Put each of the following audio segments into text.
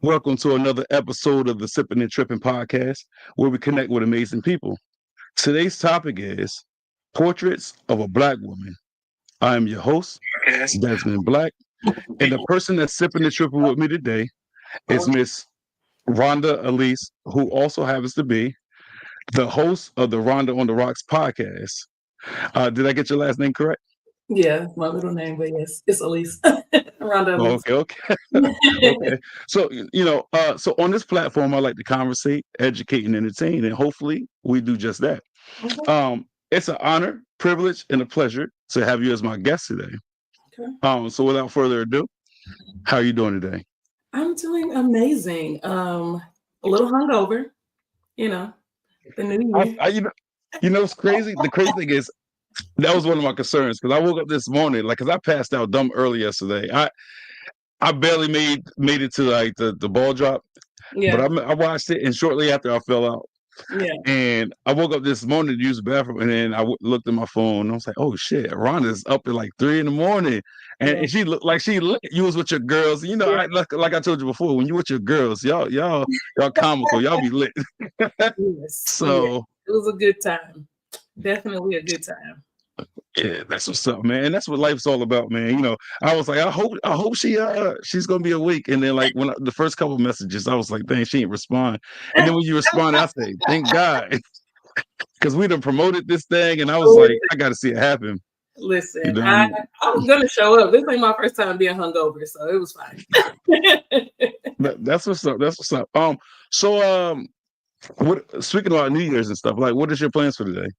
Welcome to another episode of the Sippin and Trippin podcast, where we connect with amazing people. Today's topic is portraits of a Black woman. I am your host, Yes. Desmond Black, and the person that's sipping and tripping with me today is Miss Rhonda Alyse, who also happens to be the host of the Rhonda on the Rocks podcast. Did I get your last name correct? Yeah, my middle name, but yes, it's Alyse. Rhonda Oh, Alyse. okay. Okay. So, so on this platform, I like to conversate, educate, and entertain, and hopefully we do just that. Okay. It's an honor, privilege, and a pleasure to have you as my guest today. Okay. So without further ado, how are you doing today? I'm doing amazing. A little hungover, you know, the new I, year. I it's crazy. The crazy thing is that was one of my concerns because I woke up this morning, like, because I passed out dumb early yesterday. I barely made it to like the ball drop, but Yeah, I watched it, and shortly after I fell out. yeah. And I woke up this morning to use the bathroom, and then looked at my phone. And I was like, "Oh shit, Rhonda's up at like 3 in the morning," Yeah. and she looked like you was with your girls. You know, Yeah. like I told you before, when you with your girls, y'all comical, y'all be lit. Yes. Yeah. So It was a good time. Definitely a good time. yeah, that's what's up, man. And that's what life's all about, man. I was like, I hope she's gonna be awake. And then like the first couple messages, I was like, dang, she ain't respond. And then when you respond, I say, thank God. Because we done promoted this thing, and I was like, I got to see it happen. You Listen, know what I I, mean? I was gonna show up. This ain't my first time being hungover, so it was fine. That's what's up. That's what's up. What? Speaking about New Year's and stuff, like, what is your plans for today?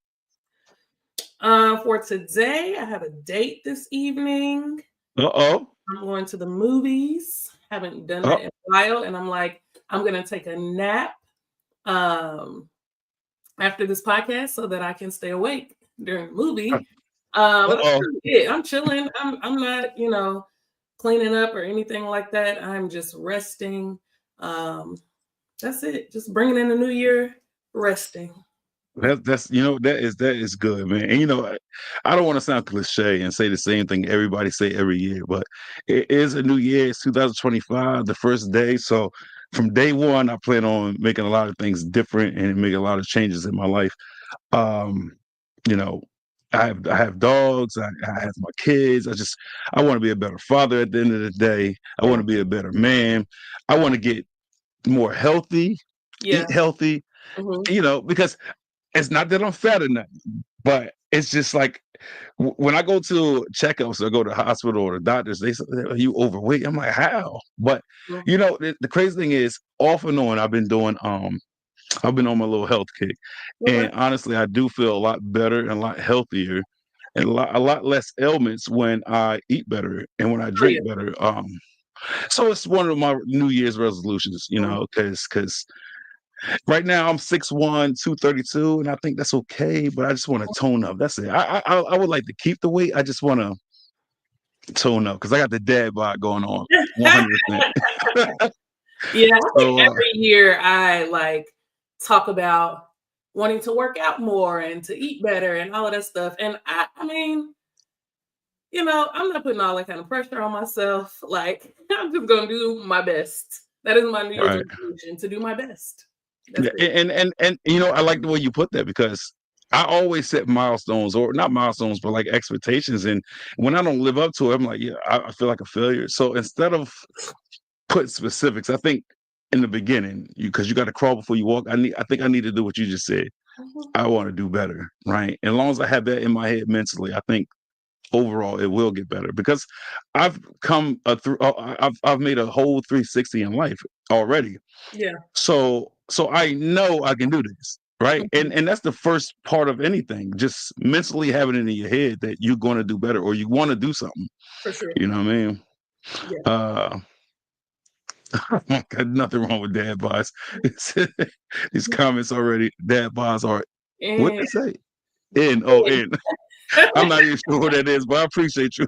For today, I have a date this evening. Uh I'm going to the movies. Haven't done that oh. in a while, and I'm like, I'm gonna take a nap um after this podcast so that I can stay awake during the movie. But that's Uh really it. I'm chilling. I'm not, cleaning up or anything like that. I'm just resting. Um, that's it. Just bringing in the new year, resting. That is good, man. And I don't want to sound cliche and say the same thing everybody say every year, but it is a new year. It's 2025, the first day. So from day one, I plan on making a lot of things different and making a lot of changes in my life. Um, you know, I have dogs. I have my kids. I want to be a better father at the end of the day. I want Yeah. to be a better man. I want to get more healthy, Yeah. eat healthy. Hmm. Because it's not that I'm fat or nothing, but it's just like when I go to checkups or go to the hospital or the doctors, they say, "Are you overweight?" I'm like, "How?" But the crazy thing is, off and on, I've been on my little health kick, Okay. and honestly, I do feel a lot better and a lot healthier, and a lot less ailments when I eat better and when I Oh yeah. drink better. So it's one of my New Year's resolutions, Mhm. because right now I'm 6'1", 232, and I think that's okay, but I just want to tone up. That's it. I would like to keep the weight. I just want to tone up because I got the dad bod going on 100%. Yeah, I think So every year I like talk about wanting to work out more and to eat better and all of that stuff. And I mean, I'm not putting all that kind of pressure on myself. Like, I'm just gonna do my best. That is my New Year's right. resolution, to do my best. That's Yeah, it. and I like the way you put that because I always set milestones or not milestones, but like expectations. And when I don't live up to it, I'm like, yeah, I feel like a failure. So instead of putting specifics, I think in the beginning, because you got to crawl before you walk. I think I need to do what you just said. Mhm. I want to do better, right? And as long as I have that in my head mentally, I think overall it will get better because I've come through. I've made a whole 360 in life already. Yeah. So I know I can do this, right? And Mhm. and that's the first part of anything. Just mentally having it in your head that you're going to do better or you want to do something. For sure. You know what I mean? Yeah. Uh, got nothing wrong with dad bods. These comments already. Dad bods are what And they say. In. I'm not even sure what that is, but I appreciate you.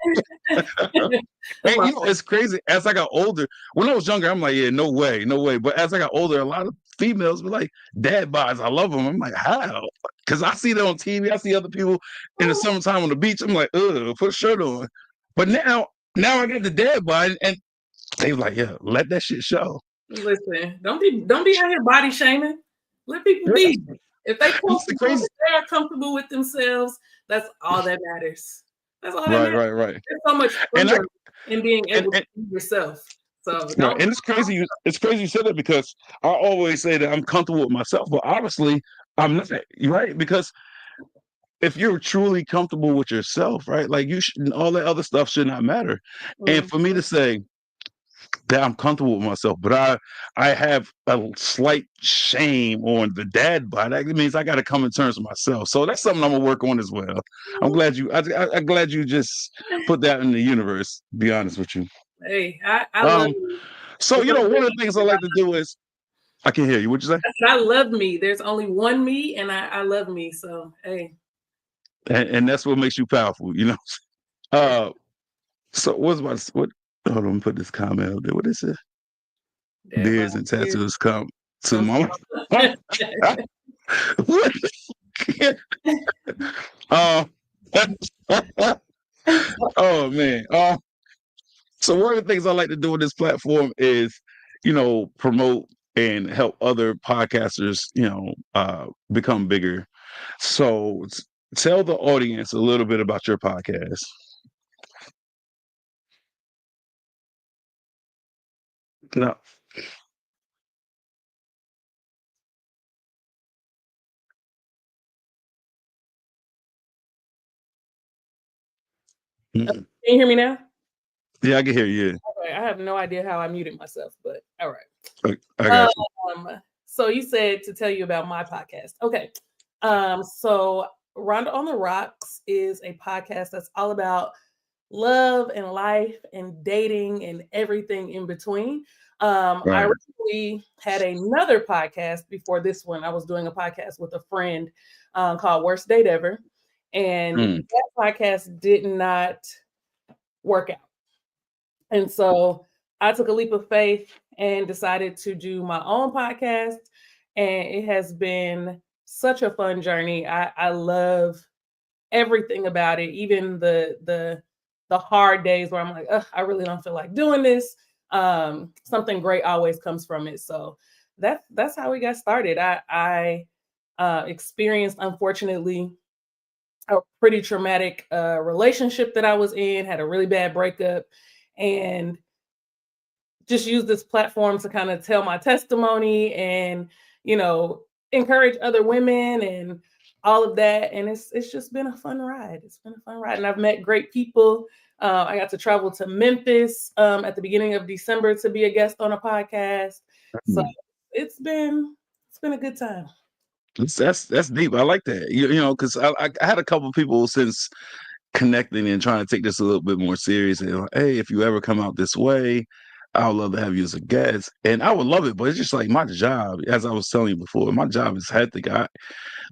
that's And my it's crazy. As I got older, when I was younger, I'm like, yeah, no way, no way. But as I got older, a lot of females were like, dad bods, I love them. I'm like, how? Because I see that on TV. I see other people in the summertime on the beach. I'm like, ugh, put a shirt on. But now I get the dad bod, and they like, yeah, let that shit show. Listen, don't be out here body shaming. Let people be. If they It's the comfortable, crazy. if they are comfortable with themselves, that's all that matters. That's all that Right, matters. right, right. There's so much And I freedom in being and, able to and be yourself. So right, don't. and it's crazy. It's crazy you said that because I always say that I'm comfortable with myself, but honestly, I'm not. Right? Because if you're truly comfortable with yourself, right, like you should, all that other stuff should not matter. And Mm, for me to say that I'm comfortable with myself, but I have a slight shame on the dad bod. That means I got to come in terms with myself. So that's something I'm gonna work on as well. I'm glad you just put that in the universe. To be honest with you. hey, I love Um. me. So There's only one of the things I me. like to do is I can hear you. What you say? I love me. There's only one me, and I love me. So hey, And that's what makes you powerful. Uh. So what's my what? Hold on, let me put this comment up there. What is it? dad bod Beards and is tattoos come to come. mama. What? Um, oh man. So one of the things I like to do on this platform is, promote and help other podcasters, become bigger. So tell the audience a little bit about your podcast. No. Mhm. Can you hear me now? Yeah, I can hear you. Okay, I have no idea how I muted myself, but all right. I got you. So you said to tell you about my podcast. Okay. So Rhonda on the Rocks is a podcast that's all about love and life and dating and everything in between. I Right. originally had another podcast before this one. I was doing a podcast with a friend called Worst Date Ever. And Mm. that podcast did not work out. And so I took a leap of faith and decided to do my own podcast. And it has been such a fun journey. I love everything about it, even the hard days where I'm like, ugh, I really don't feel like doing this. Something great always comes from it. So that's how we got started. I experienced, unfortunately, a pretty traumatic relationship that I was in, had a really bad breakup, and just use this platform to kind of tell my testimony and, you know, encourage other women and all of that. And it's just been a fun ride. It's been a fun ride. And I've met great people. I got to travel to Memphis at the beginning of December to be a guest on a podcast. So Mm. it's been a good time. That's deep. I like that. Because I had a couple people since connecting and trying to take this a little bit more serious. And like, hey, if you ever come out this way, I would love to have you as a guest. And I would love it, but it's just like my job, as I was telling you before, my job is hectic.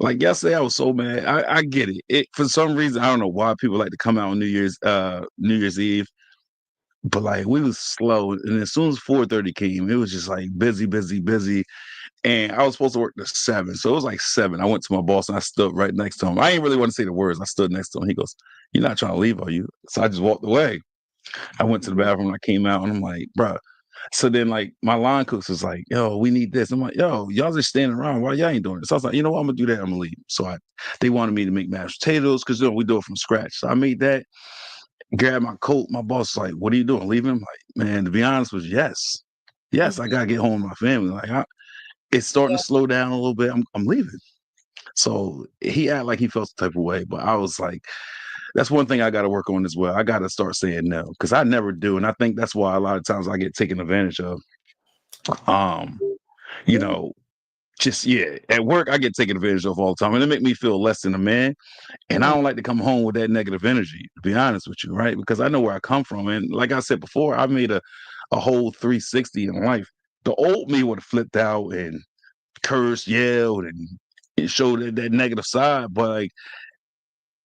Like yesterday, I was so mad. I get it. It for some reason, I don't know why people like to come out on New Year's Eve. But like we was slow, and as soon as 4:30 came, it was just like busy, busy, busy. And I was supposed to work to 7. So it was like 7. I went to my boss and I stood right next to him. I didn't really want to say the words. I stood next to him. He goes, "You're not trying to leave, are you?" So I just walked away. I went to the bathroom. I came out and I'm like, "Bruh." So then, like, my line cooks was like, "Yo, we need this." I'm like, "Yo, y'all just standing around. Why y'all ain't doing this?" So I was like, "You know what? I'm gonna do that. I'm gonna leave." So they wanted me to make mashed potatoes because we do it from scratch. So I made that. Grabbed my coat. My boss was like, "What are you doing? Leaving?" I'm like, "Man, to be honest with you, yes, yes, I gotta get home with my family. Like, it's starting Yeah. to slow down a little bit. I'm leaving." So he acted like he felt the type of way, but I was like, that's one thing I got to work on as well. I got to start saying no because I never do, and I think that's why a lot of times I get taken advantage of. Um, you Yeah. know, just yeah, at work I get taken advantage of all the time, and it make me feel less than a man. And I Mhm. don't like to come home with that negative energy, to be honest with you, right? Because I know where I come from, and like I said before, I made a whole 360 in life. The old me would have flipped out and cursed, yelled, and it showed that negative side. But like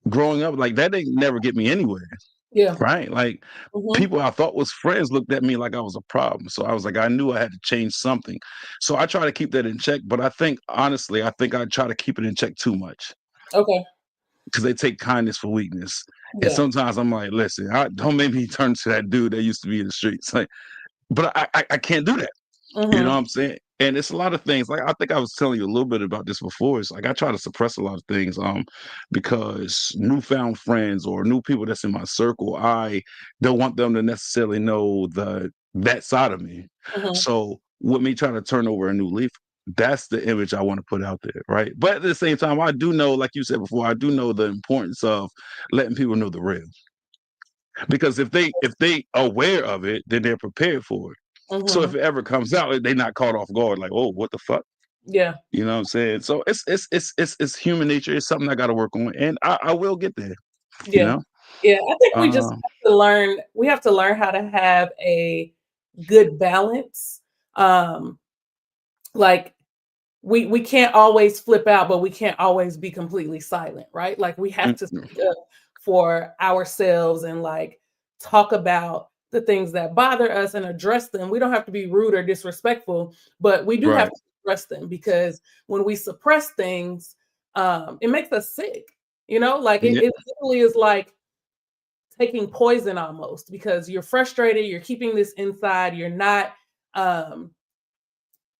growing up, like that didn't never get me anywhere, Yeah. right? Like Mhm. people I thought was friends looked at me like I was a problem. So I was like, I knew I had to change something. So I try to keep that in check. But I think honestly, I think I try to keep it in check too much Okay. because they take kindness for weakness. And Yeah. sometimes I'm like, listen, don't make me turn to that dude that used to be in the streets. Like, but I can't do that. You know what Mhm. I'm saying? And it's a lot of things. Like I think I was telling you a little bit about this before. It's like I try to suppress a lot of things, because newfound friends or new people that's in my circle, I don't want them to necessarily know that side of me. Mhm. So with me trying to turn over a new leaf, that's the image I want to put out there, right? But at the same time, I do know, like you said before, I do know the importance of letting people know the real. Because if they aware of it, then they're prepared for it. So if Mhm. it ever comes out, they're not caught off guard, like, oh, what the fuck? Yeah. You know what I'm saying? So it's human nature. It's something I got to work on, and I will get there. You Yeah. know? Yeah, I think we just Um, have to learn we have to learn how to have a good balance. Um, like we can't always flip out, but we can't always be completely silent, right? Like we have to mm, speak up for ourselves and like talk about the things that bother us and address them. We don't have to be rude or disrespectful, but we do have right. to address them because when we suppress things, it makes us sick. Like Yeah. it literally is like taking poison almost because you're frustrated, you're keeping this inside, you're not um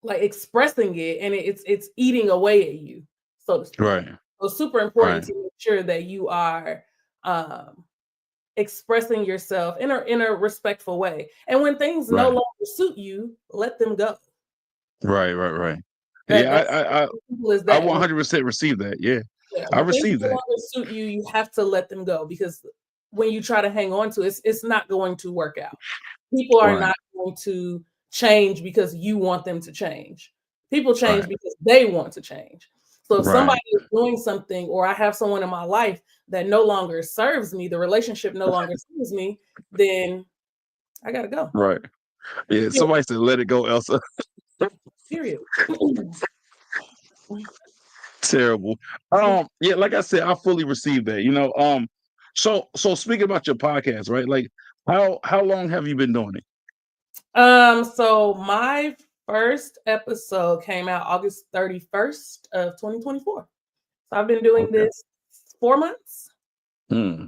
like expressing it and it's eating away at you, so to speak. Right. So it's super Right. important to make sure that you are um expressing yourself in a respectful way. And when things no Right. longer suit you, let them go. Right. Right. Right. That Yeah. that's I as simple as I that. 100% receive that. Yeah. Yeah, I when things receive no that. longer suit you, you have to let them go because when you try to hang on to it, it's not going to work out. People are Right. not going to change because you want them to change. People change Right. because they want to change. So if somebody Right. is doing something or I have someone in my life that no longer serves me, the relationship no longer serves me, then I gotta go. Right. Yeah. Period. Somebody said, "Let it go, Elsa." Period. Terrible. Yeah, like I said, I fully receive that. So speaking about your podcast, right? Like, how long have you been doing it? So my first episode came out August 31st of 2024. So I've been doing Okay. this 4 months. Hmm.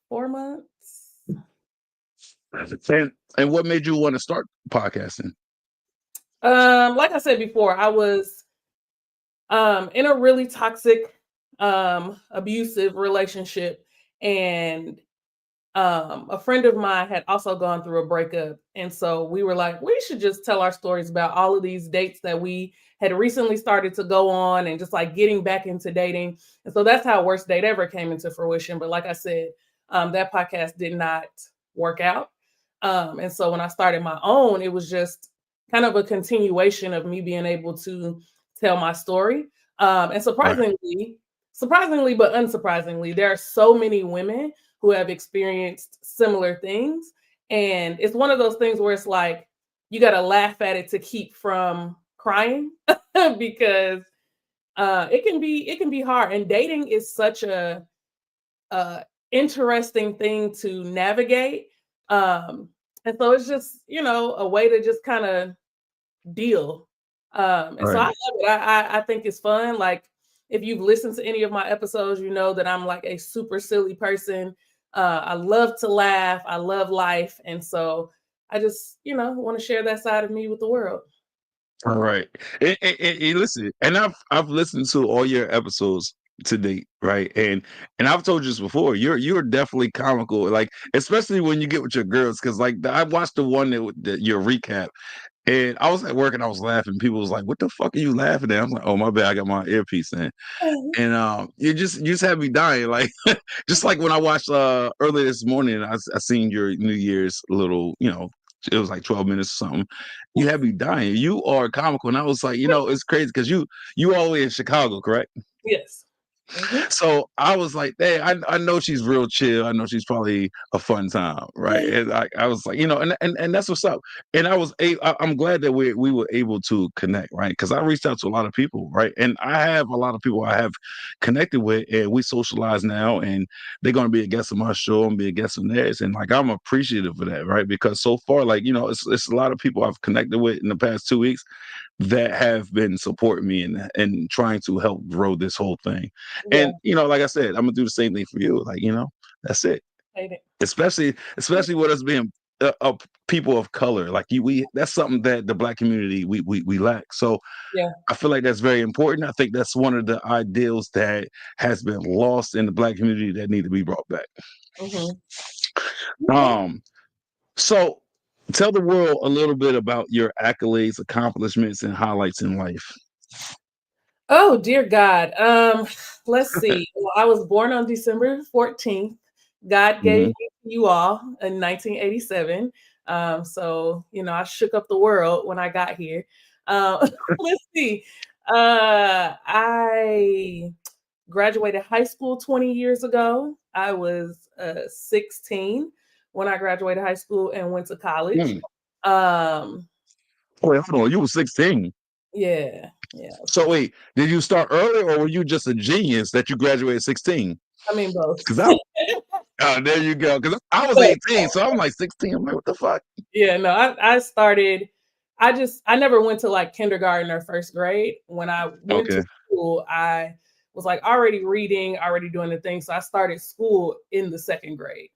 4 months. And what made you want to start podcasting? Like I said before, I was in a really toxic, abusive relationship, and a friend of mine had also gone through a breakup. And so we were like, we should just tell our stories about all of these dates that we had recently started to go on and just like getting back into dating. And so that's how Worst Date Ever came into fruition. But like I said, that podcast did not work out. And so when I started my own, it was just kind of a continuation of me being able to tell my story. And Right. surprisingly, but unsurprisingly, there are so many women who have experienced similar things. And it's one of those things where it's like you got to laugh at it to keep from crying because it can be hard. And dating is such a interesting thing to navigate. Um, and so it's just a way to just kind of deal. And so I Right. love it. I think it's fun. Like if you've listened to any of my episodes, you know that I'm like a super silly person. I love to laugh. I love life, and so I just want to share that side of me with the world. All right. And listen, and I've listened to all your episodes to date, right? And I've told you this before. You're definitely comical, like especially when you get with your girls, because like I watched the one that your recap. And I was at work and I was laughing. People was like, "What the fuck are you laughing at?" I'm like, "Oh my bad, I got my earpiece in." And you just had me dying. Like just like when I watched earlier this morning, I seen your New Year's little, it was like 12 minutes or something. You had me dying. You are comical. And I was like, it's crazy because you all the way in Chicago, correct? Yes. Mhm. So I was like, hey, I know she's real chill. I know she's probably a fun time, right? And I was like, and that's what's up. And I'm glad that we were able to connect, right? Because I reached out to a lot of people, right? And I have a lot of people I have connected with, and we socialize now, and they're gonna be a guest of my show and be a guest of theirs. And like I'm appreciative of that, right? Because so far, like, it's a lot of people I've connected with in the past 2 weeks that have been supporting me and trying to help grow this whole thing. Yeah. And like I said, I'm gonna do the same thing for you. Like, that's it. Hate it. Especially with us being people of color. Like we that's something that the Black community we lack. So Yeah. I feel like that's very important. I think that's one of the ideals that has been lost in the Black community that need to be brought back. Mm-hmm. Okay. Um, so tell the world a little bit about your accolades, accomplishments, and highlights in life. Oh dear God. Let's see. Well, I was born on December 14th. God gave Mhm. me to you all in 1987. So I shook up the world when I got here. Let's see. I graduated high school 20 years ago. I was 16 when I graduated high school and went to college. Mm. Um, Wait, hold on. You were 16. yeah, yeah. I was So 16. wait, did you start early or were you just a genius that you graduated 16? I mean both. Because I there you go. Because I was 18, so I'm like 16. I'm like, what the fuck? Yeah, no, I started. I never went to like kindergarten or first grade. When I went to Okay. school, I was like already reading, already doing the thing. So I started school in the second grade.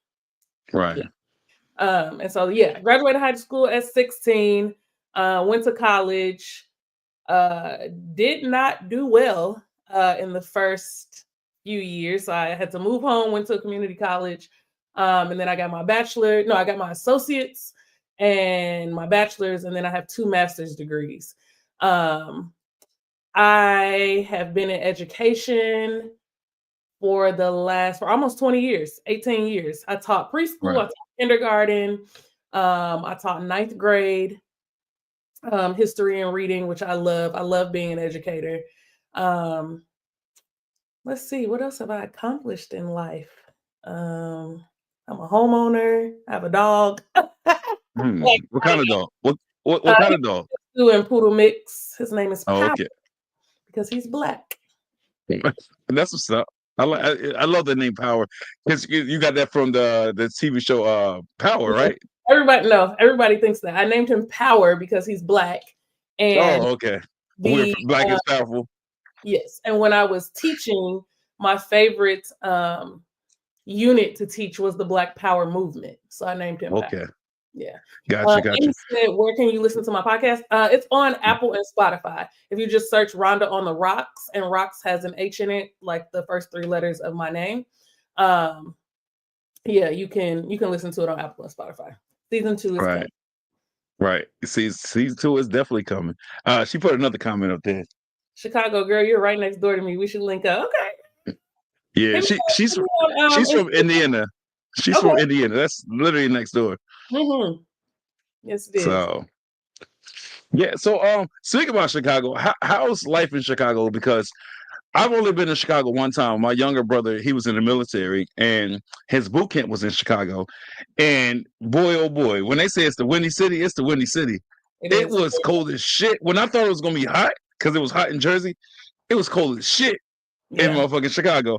Right. Yeah. And so yeah, graduated high school at 16, went to college, uh, did not do well in the first few years. So I had to move home, went to a community college, and then I got my bachelor. No, I got my associates and my bachelor's, and then I have 2 master's degrees. Um, I have been in education for almost 20 years, 18 years. I taught preschool, I Right. taught kindergarten, I taught ninth grade, history and reading, which I love. I love being an educator. Um, let's see, what else have I accomplished in life? Um, I'm a homeowner. I have a dog. Hmm. Like, What kind of dog? What kind he's of dog? a doing poodle mix. His name is Oh, Power okay. because he's black. That's what's up. I love the name Power because you got that from the TV show Power, Yeah. right? Everybody thinks that. I named him Power because he's black. And Oh, okay. We're the black is powerful. yes, and when I was teaching, my favorite unit to teach was the Black Power movement. So I named him Power. Okay, Yeah. gotcha, And gotcha. you said, where can you listen to my podcast? It's on Apple and Spotify. If you just search Rhonda on the Rocks, and Rocks has an H in it, like the first 3 letters of my name. Yeah, you can listen to it on Apple and Spotify. Season 2 is Right, coming. right. See, season 2 is definitely coming. She put another comment up there. Chicago girl, you're right next door to me. We should link up. Okay. Yeah, Hit me she's on she's from Instagram. Indiana. She's Okay. from Indiana. That's literally next door. Yes, it is. So yeah. So speaking about Chicago, how's life in Chicago? Because I've only been in Chicago one time. My younger brother, he was in the military, and his boot camp was in Chicago. And boy, oh boy, when they say it's the Windy City, it's the Windy City. It It is. was cold as shit. When I thought it was gonna be hot, because it was hot in Jersey, it was cold as shit in Yeah. motherfucking Chicago.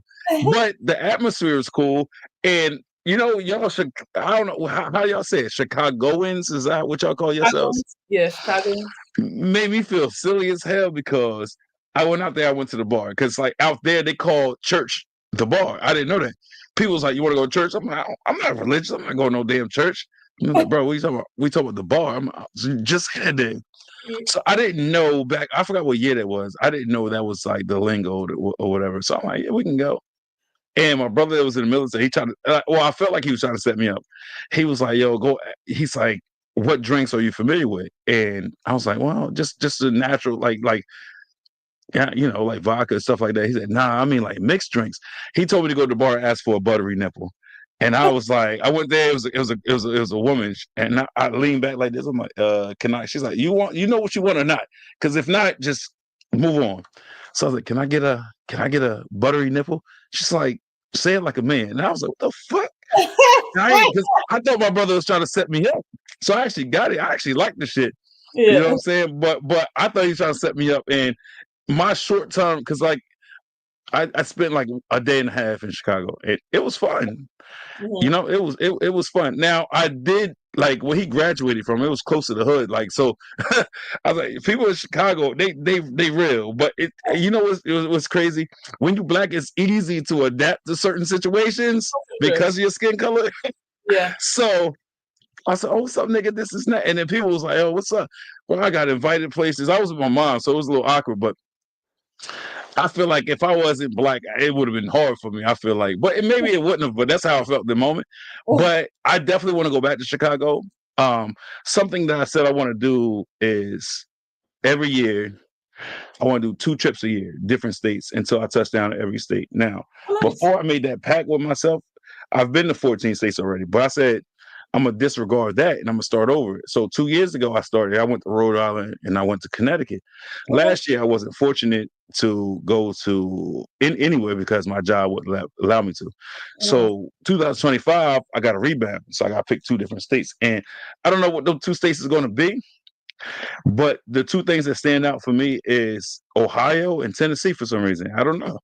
But the atmosphere is cool, and y'all should. I don't know how y'all say it. Chicagoans, is that what y'all call yourselves? Chicagoans? Yeah, Chicagoans. Made me feel silly as hell because I went out there. I went to the bar because like out there they call church the bar. I didn't know that. People was like, "You want to go to church?" I'm like, "I'm not religious. I'm not going to no damn church." And they're like, "Bro, what you talking about? We talking about the bar." Just heading. Yeah. So I didn't know back. I forgot what year that was. I didn't know that was like the lingo or whatever. So I'm like, "Yeah, we can go." And my brother that was in the military, he tried to. Well, I felt like he was trying to set me up. He was like, "Yo, go." He's like, "What drinks are you familiar with?" And I was like, "Well, just the natural, like yeah, like vodka and stuff like that." He said, "Nah, I mean like mixed drinks." He told me to go to the bar and ask for a buttery nipple. And I was like, I went there. It was a woman, and I leaned back like this. I'm like, can I? She's like, you know what you want or not? Because if not, just move on. So I was like, can I get a buttery nipple? She's like, say it like a man. And I was like, what the fuck? Because I thought my brother was trying to set me up. So I actually got it. I actually liked the shit. You know what Yeah. I'm saying? But I thought he was trying to set me up. And my short term, because like I spent like a day and a half in Chicago. It was fun. Mhm. It was fun. Now I did like where he graduated from. It was close to the hood. Like so, I was like, people in Chicago, they real. But what's crazy? When you black, it's easy to adapt to certain situations Sure. because of your skin color. Yeah. So I said, "Oh, what's up, nigga? This is not." And then people was like, "Oh, what's up?" Well, I got invited places. I was with my mom, so it was a little awkward. But I feel like if I wasn't black, it would have been hard for me. I feel like, but maybe it wouldn't have. But that's how I felt at the moment. But I definitely want to go back to Chicago. Um, Something that I said I want to do is every year I want to do 2 trips a year, different states, until I touch down to every state. Now, Oh, nice. before I made that pact with myself, I've been to 14 states already, but I said I'm gonna disregard that and I'm gonna start over. So 2 years ago, I started. I went to Rhode Island and I went to Connecticut. Okay. Last year, I wasn't fortunate to go to anywhere because my job would allow me to. Mhm. So 2025, I got a rebound. So I got to pick 2 different states, and I don't know what those 2 states is going to be. But the 2 things that stand out for me is Ohio and Tennessee for some reason. I don't know.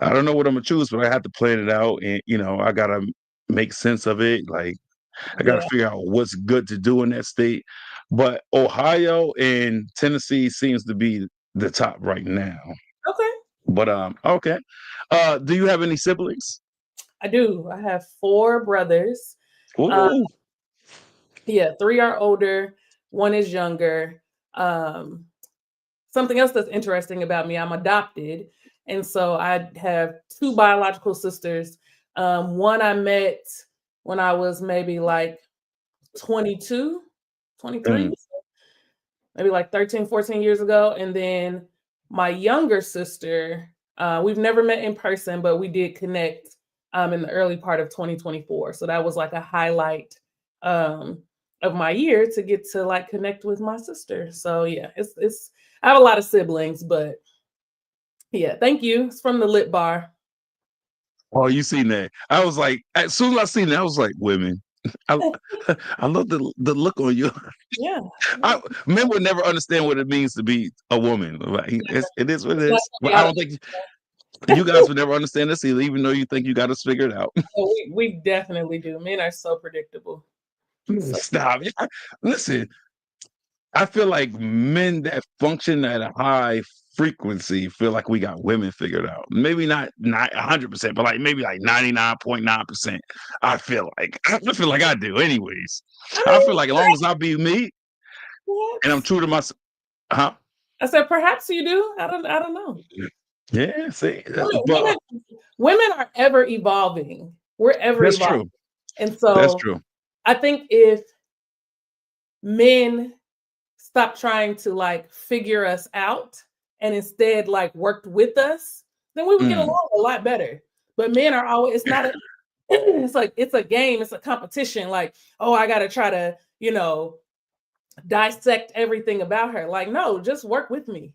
I don't know what I'm gonna choose, but I have to plan it out, and I gotta make sense of it. Like I gotta Yeah. figure out what's good to do in that state. But Ohio and Tennessee seems to be the top right now. Okay. But okay. Do you have any siblings? I do. I have 4 brothers. Uh, Ooh. yeah, 3 are older, 1 is younger. Um, Something else that's interesting about me, I'm adopted. And so I have 2 biological sisters. One I met when I was maybe like 22, 23, Mm, maybe like 13, 14 years ago. And then my younger sister, we've never met in person, but we did connect in the early part of 2024. So that was like a highlight um, of my year to get to like connect with my sister. So yeah, it's I have a lot of siblings, but yeah, thank you. It's from the lip bar. oh, you seen that? I was like, as soon as I seen that, I was like, women. I I love the look on you. Yeah. Men would never understand what it means to be a woman. Like, it is what it It's not is. But coming I out of don't think you guys would never understand this either, even though you think you got us figured out. oh, we definitely do. Men are so predictable. So Stop. Yeah. Listen, I feel like men that function at a high frequency feel like we got women figured out. Maybe not 100%, but like maybe like 99.9%. I feel like I do anyways. I I feel mean, like as long as I be me and I'm perhaps. true to myself, huh? I said perhaps you do. I don't know. Yeah, see, Women, but women, women are ever evolving. We're ever that's evolving. true. And That's so true. I think if men stop trying to like figure us out and instead like worked with us, then we would get Mm. along a lot better. But men are always, it's not a, it's like, it's a game, it's a competition. Like, oh, I got to try to, dissect everything about her. Like, no, just work with me.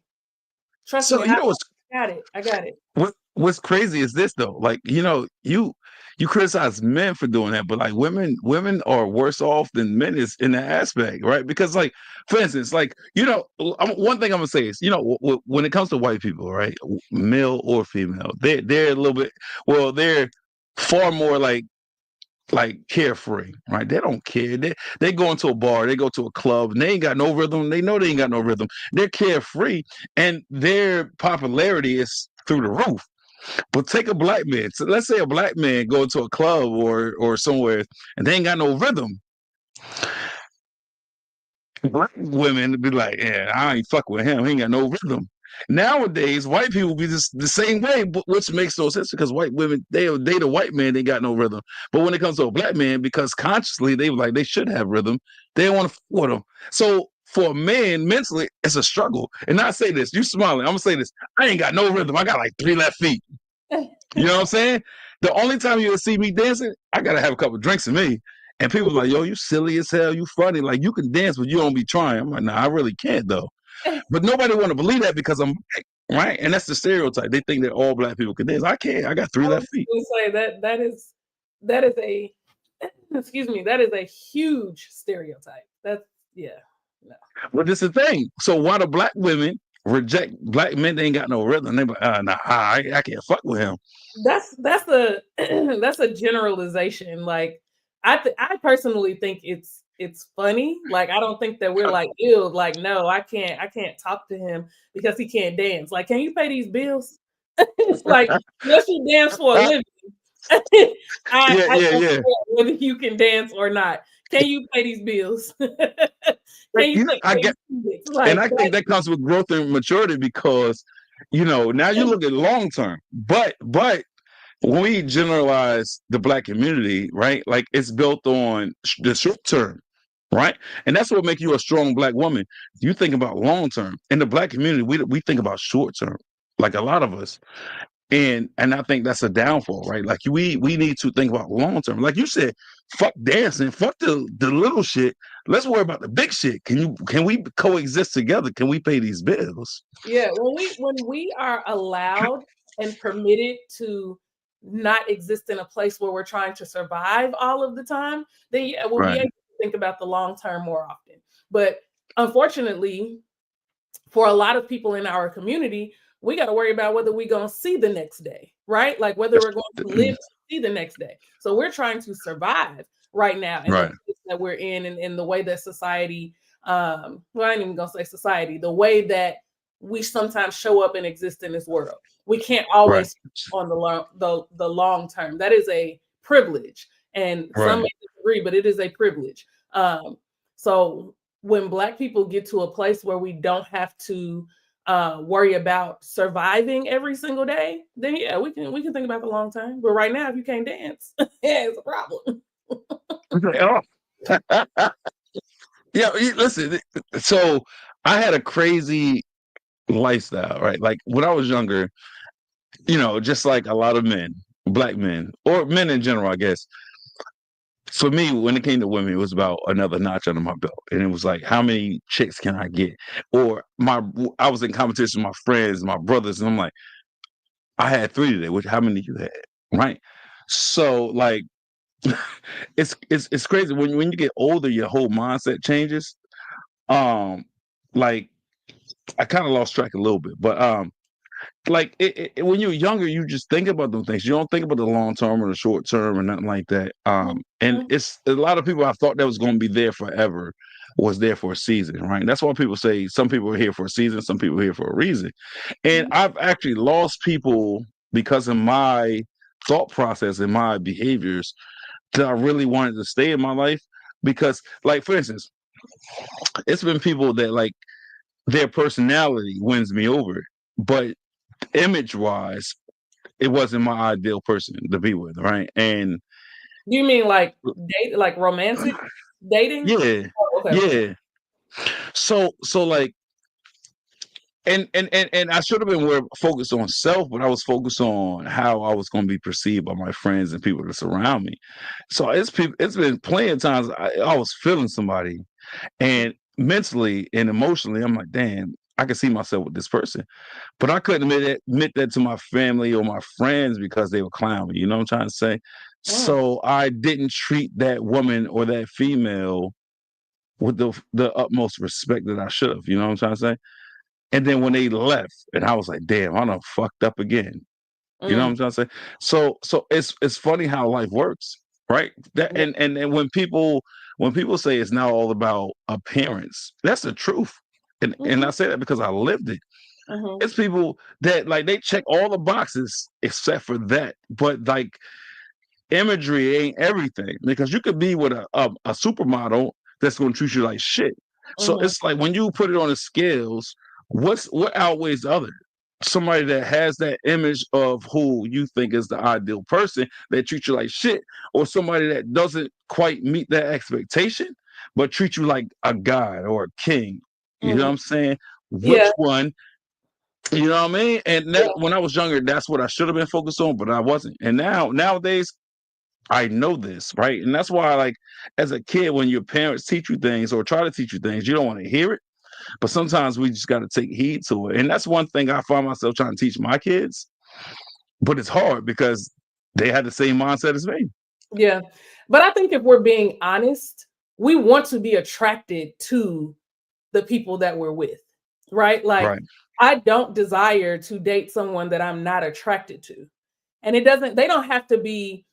Trust So me. you know what's I got it. I got it. what's crazy is this though. Like, you criticize men for doing that, but like women are worse off than men is in that aspect, right? Because like, for instance, like one thing I'm gonna say is, when it comes to white people, right, male or female, they're a little bit, well, they're far more like carefree, right? They don't care. They go into a bar, they go to a club, and they ain't got no rhythm. They know they ain't got no rhythm. They're carefree, and their popularity is through the roof. But take a black man. So let's say a black man go to a club or somewhere, and they ain't got no rhythm. Black women be like, yeah, I ain't fuck with him. He ain't got no rhythm. Nowadays, white people be just the same way, which makes no sense because white women they'll date a white man, they got no rhythm. But when it comes to a black man, because consciously they like they should have rhythm, they don't want to fuck with them. So for a man, mentally, it's a struggle. And I say this, you smiling, I'm gonna say this. I ain't got no rhythm. I got like 3 left feet. You know what I'm saying? The only time you'll see me dancing, I gotta have a couple drinks in me. And people are like, yo, you silly as hell, you funny. Like you can dance, but you don't be trying. I'm like, nah, I really can't though. But nobody want to believe that because I'm black, right? And that's the stereotype. They think that all black people can dance. I can't. I got three I left was feet. going to say that is a excuse me, that is a huge stereotype. That's yeah. No. But this is the thing. So why do black women reject black men? They ain't got no rhythm. They be like, nah, I can't fuck with him. That's a that's a generalization. Like I personally think it's funny. Like I don't think that we're like ew. Like no, I can't talk to him because he can't dance. Like can you pay these bills? It's like unless you dance for a living, I Yeah, I yeah, don't yeah. care whether you can dance or not. Can you pay these bills? Like, Can you take I get, things? and Like I think that comes with growth and maturity because, now you look at long term, but when we generalize the black community, right? Like it's built on the short term, right? And that's what makes you a strong black woman. You think about long term. In the black community, we think about short term, like a lot of us. And I think that's a downfall, right? Like we need to think about long term. Like you said, fuck dancing, fuck the little shit. Let's worry about the big shit. Can we coexist together? Can we pay these bills? yeah, when we are allowed and permitted to not exist in a place where we're trying to survive all of the time, then yeah, we'll be Right, able to think about the long term more often. But unfortunately, for a lot of people in our community, we got to worry about whether we're going to see the next day, right? Like whether we're going to live to see the next day. So we're trying to survive right now in the right, place that we're in and in the way that society, well, I ain't even going to say society, the way that we sometimes show up and exist in this world. We can't right, always on the long term. That is a privilege. And some right. may disagree, but it is a privilege. So when Black people get to a place where we don't have to worry about surviving every single day, then yeah, we can think about the long term. But right now, if you can't dance, yeah, it's a problem. Oh. Yeah, listen. So I had a crazy lifestyle, right? Like when I was younger, just like a lot of men, black men, or men in general, I guess. For me, when it came to women, it was about another notch under my belt, and it was like, how many chicks can I get? Or I was in competition with my friends, my brothers, and I'm like, I had three today. Which how many you had? Right? So like, it's crazy when you get older, your whole mindset changes. Like I kind of lost track a little bit, but like when you're younger, you just think about those things. You don't think about the long term or the short term or nothing like that. And Mhm. it's a lot of people I thought that was going to be there forever was there for a season, right? That's why people say some people are here for a season, some people are here for a reason. And Mhm. I've actually lost people because of my thought process and my behaviors that I really wanted to stay in my life. Because, like, for instance, it's been people that like their personality wins me over, but image wise, it wasn't my ideal person to be with, right? And Do you mean like like romantic dating? yeah, Oh, okay, okay. yeah. So like, and I should have been more focused on self, but I was focused on how I was going to be perceived by my friends and people that surround me. So it's been plenty of times I was feeling somebody, and mentally and emotionally, I'm like, damn, I can see myself with this person. But I couldn't admit that to my family or my friends because they would clown me. You know what I'm trying to say? Mm, So I didn't treat that woman or that female with the utmost respect that I should have. You know what I'm trying to say? And then when they left, and I was like, damn, I done fucked up again. You know what mm, I'm trying to say? So it's funny how life works, right? That yeah, and when people say it's now all about appearance, that's the truth. And mhm, I say that because I lived it. mhm, It's people that like they check all the boxes except for that. But like imagery ain't everything because you could be with a supermodel that's going to treat you like shit. So mhm, it's like when you put it on the scales, what outweighs the other? Somebody that has that image of who you think is the ideal person that treats you like shit, or somebody that doesn't quite meet that expectation but treat you like a god or a king. You know what mhm. I'm saying? Yeah, Which one, you know what I mean? And that yeah, when I was younger, that's what I should have been focused on, but I wasn't. And nowadays, I know this, right? And that's why, like, as a kid, when your parents teach you things or try to teach you things, you don't want to hear it. But sometimes we just got to take heed to it. And that's one thing I find myself trying to teach my kids. But it's hard because they had the same mindset as me. yeah. But I think if we're being honest, we want to be attracted to the people that we're with, right? Like, Right. I don't desire to date someone that I'm not attracted to. And they don't have to be,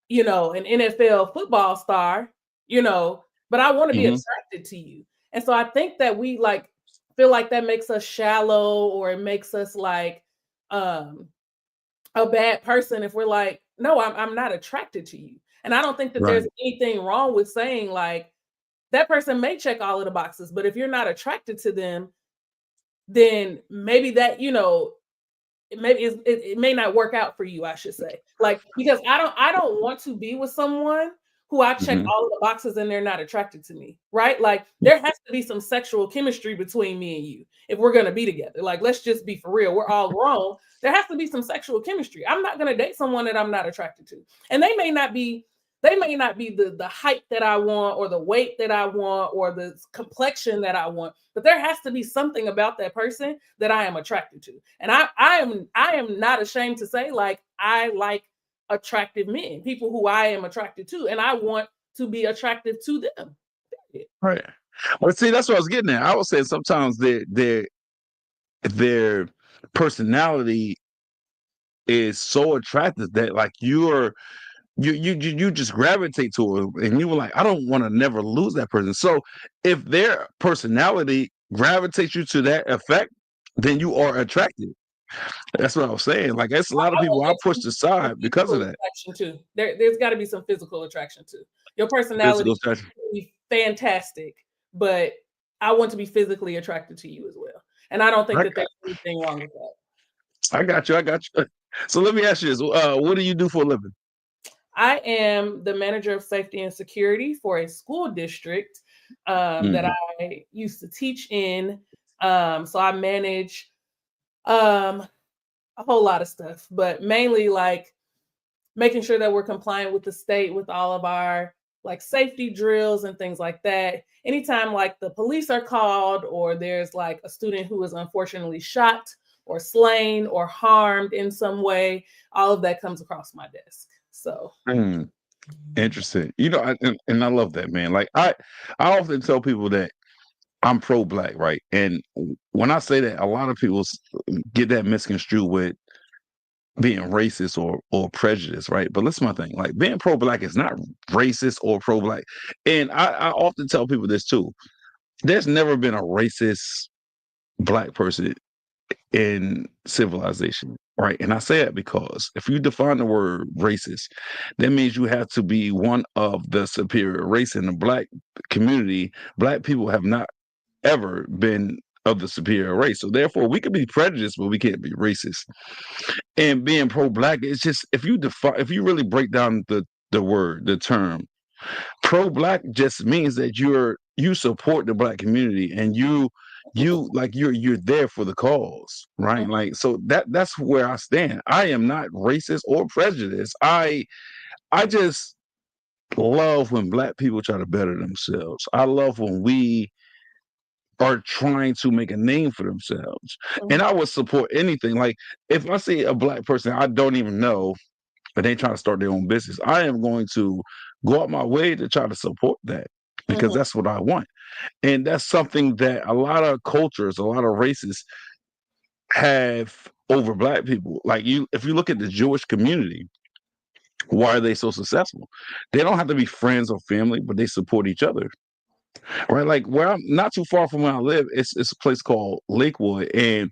an NFL football star, but I want to be Hmm. attracted to you. And so I think that we like feel like that makes us shallow or it makes us like um a bad person if we're like, no, I'm not attracted to you. And I don't think that Right. there's anything wrong with saying like that person may check all of the boxes, but if you're not attracted to them, then maybe that, it may not work out for you, I should say. Like, because I don't want to be with someone who I check Hmm. all of the boxes and they're not attracted to me, right? Like there has to be some sexual chemistry between me and you if we're going to be together. Like let's just be for real. We're all grown. There has to be some sexual chemistry. I'm not going to date someone that I'm not attracted to. And they may not be the height that I want or the weight that I want or the complexion that I want, but there has to be something about that person that I am attracted to. And I am not ashamed to say like I like attractive men, people who I am attracted to, and I want to be attractive to them. Right. Well, see, that's what I was getting at. I was saying sometimes their personality is so attractive that like you just gravitate to it, and you were like, I don't want to never lose that person. So if their personality gravitates you to that effect, then you are attracted. That's what I was saying. Like, it's a lot of I people want I there to pushed be some aside because of physical that attraction too. There's got to be some physical attraction too. Your personality physical attraction. can be fantastic, but I want to be physically attracted to you as well. And I don't think I, that there's anything wrong with that. I got you. I got you. So let me ask you this: what do you do for a living? I am the manager of safety and security for a school district that Mm, I used to teach in. So I manage um, a whole lot of stuff, but mainly like making sure that we're compliant with the state with all of our like safety drills and things like that. Anytime like the police are called or there's like a student who is unfortunately shot or slain or harmed in some way, all of that comes across my desk. So, mm, interesting. And I love that, man. Like, I often tell people that I'm pro-black, right? And when I say that, a lot of people get that misconstrued with being racist or prejudiced, right? But listen, my thing, like being pro-black is not racist or pro-black. And I often tell people this too. There's never been a racist black person in civilization, right? And I say that because if you define the word racist, that means you have to be one of the superior race in the black community. Black people have not ever been of the superior race. So therefore we could be prejudiced, but we can't be racist. And being pro-black, it's just if you really break down the term, pro-black just means that you support the black community and you're there for the cause, right? Like, so that's where I stand. I am not racist or prejudiced. I just love when black people try to better themselves. I love when we are trying to make a name for themselves. And mhm, I would support anything. Like, if I see a black person I don't even know, but they trying to start their own business, I am going to go out my way to try to support that because mhm, that's what I want. And that's something that a lot of cultures, a lot of races have over black people. Like, if you look at the Jewish community, why are they so successful? They don't have to be friends or family, but they support each other. Right? Like, where I'm not too far from where I live, it's a place called Lakewood, and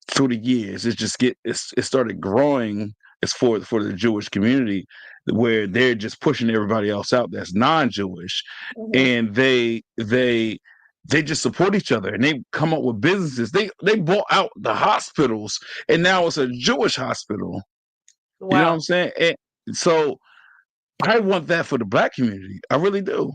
through the years, it started growing. It's for the Jewish community, where they're just pushing everybody else out that's non-Jewish, mhm. and they just support each other, and they come up with businesses. They bought out the hospitals, and now it's a Jewish hospital. You know what Wow. I'm saying? And so I want that for the black community. I really do.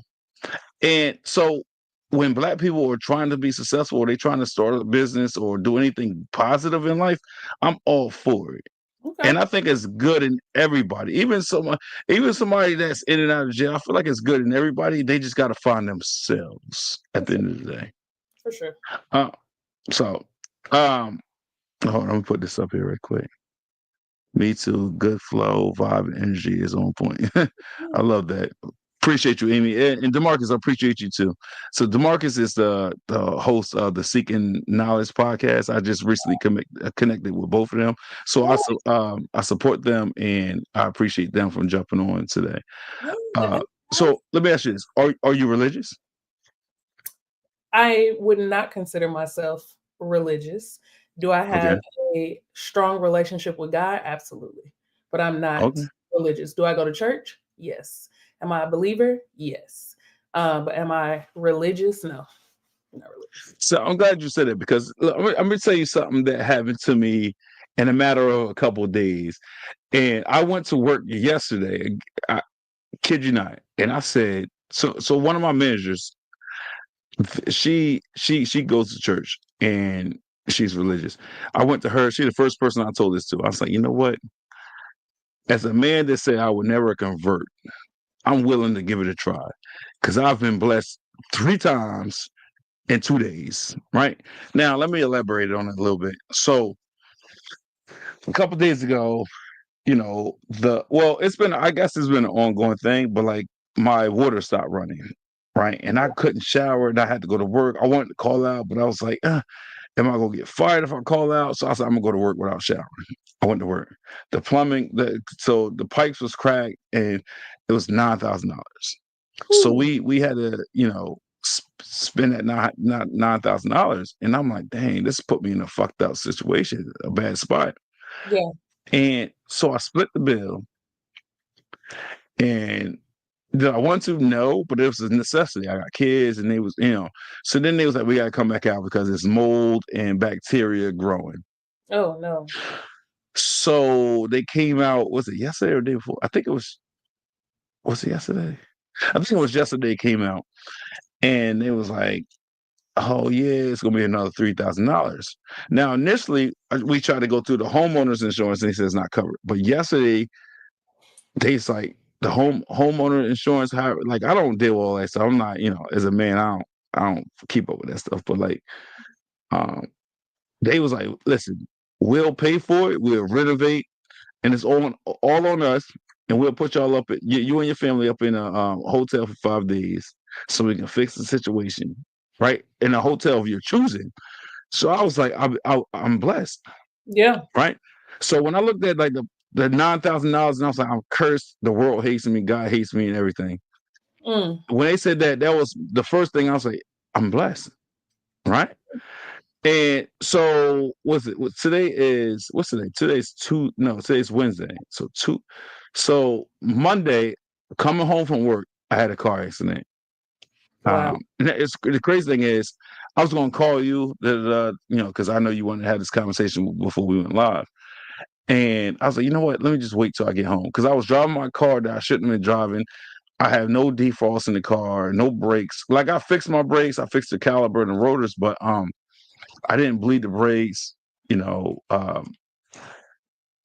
And so when black people are trying to be successful or they trying to start a business or do anything positive in life, I'm all for it. Okay. And I think it's good in everybody. Even somebody that's in and out of jail, I feel like it's good in everybody. They just gotta find themselves For at the sure. end of the day. For sure. Uh, so um hold on, let me put this up here real quick. Me too. Good flow, vibe, and energy is on point. I Mm, love that. Appreciate you, Amy. And Demarcus, I appreciate you too. So Demarcus is the host of the Seeking Knowledge podcast. I just recently connected with both of them. So nice. I support them and I appreciate them from jumping on today. Yeah, Uh, that's nice. so let me ask you this. Are you religious? I would not consider myself religious. Do I have Okay. a strong relationship with God? Absolutely. But I'm not Okay. religious. Do I go to church? Yes. Am I a believer? Yes. But am I religious? No, I'm not religious. So I'm glad you said it because look, I'm gonna tell you something that happened to me in a matter of a couple of days. And I went to work yesterday. I kid you not. And I said, so one of my managers, she goes to church and she's religious. I went to her. She's the first person I told this to. I was like, you know what? As a man that said I would never convert, I'm willing to give it a try because I've been blessed 3 times in 2 days. Right now, let me elaborate on it a little bit. So a couple days ago, it's been, I guess it's been an ongoing thing, but like my water stopped running, right? And I couldn't shower and I had to go to work. I wanted to call out, but I was like, am I gonna get fired if I call out? So I said, I'm gonna go to work without showering. I went to work. So the pipes was cracked and it was $9,000. So Whew. we had to, spend that $9,000. And I'm like, dang, this put me in a fucked up situation, a bad spot. Yeah. And so I split the bill. And did I want to? No, but it was a necessity. I got kids and they was, so then they was like, we gotta come back out because it's mold and bacteria growing. Oh no. So they came out, was it yesterday or the day before? I think was it yesterday? I think it was yesterday it came out. And it was like, oh yeah, it's gonna be another $3,000. Now initially we tried to go through the homeowner's insurance and they said it's not covered. But yesterday they's like the homeowner insurance, like I don't deal with all that stuff. I'm not, as a man, I don't keep up with that stuff. But like um they was like, listen, we'll pay for it, we'll renovate, and it's all on us, and we'll put y'all up at you and your family up in a hotel for 5 days so we can fix the situation, right? In a hotel of your choosing. So I was like, I'm blessed, Yeah. right? So when I looked at like the $9,000, and I was like, I'm cursed. The world hates me. God hates me, and everything. Mm. When they said that, that was the first thing I was like, I'm blessed, right? And so what's today? Today's two. No, today's Wednesday. So two. So Monday, coming home from work, I had a car accident. Wow. And it's the crazy thing is, I was going to call you that because I know you wanted to have this conversation before we went live. And I was like, you know what? Let me just wait till I get home because I was driving my car that I shouldn't have been driving. I have no defrost in the car, no brakes. Like I fixed my brakes, I fixed the caliper and the rotors, but I didn't bleed the brakes, you know.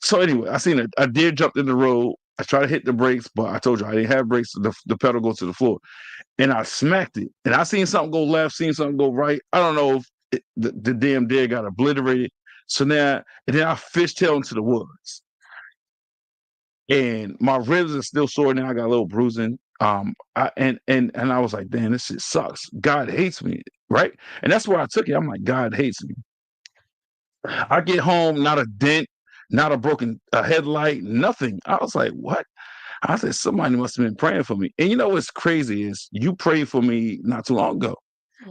So anyway, I seen a deer jumped in the road. I tried to hit the brakes, but I told you I didn't have brakes. The pedal goes to the floor, and I smacked it. And I seen something go left, seen something go right. I don't know if the damn deer got obliterated. So now, and then I fishtailed into the woods, and my ribs are still sore now. I got a little bruising. And I was like, damn, this shit sucks. God hates me, right? And that's where I took it. I'm like, God hates me. I get home, not a dent, not a broken headlight, nothing. I was like, what? I said, somebody must have been praying for me. And you know what's crazy is you prayed for me not too long ago.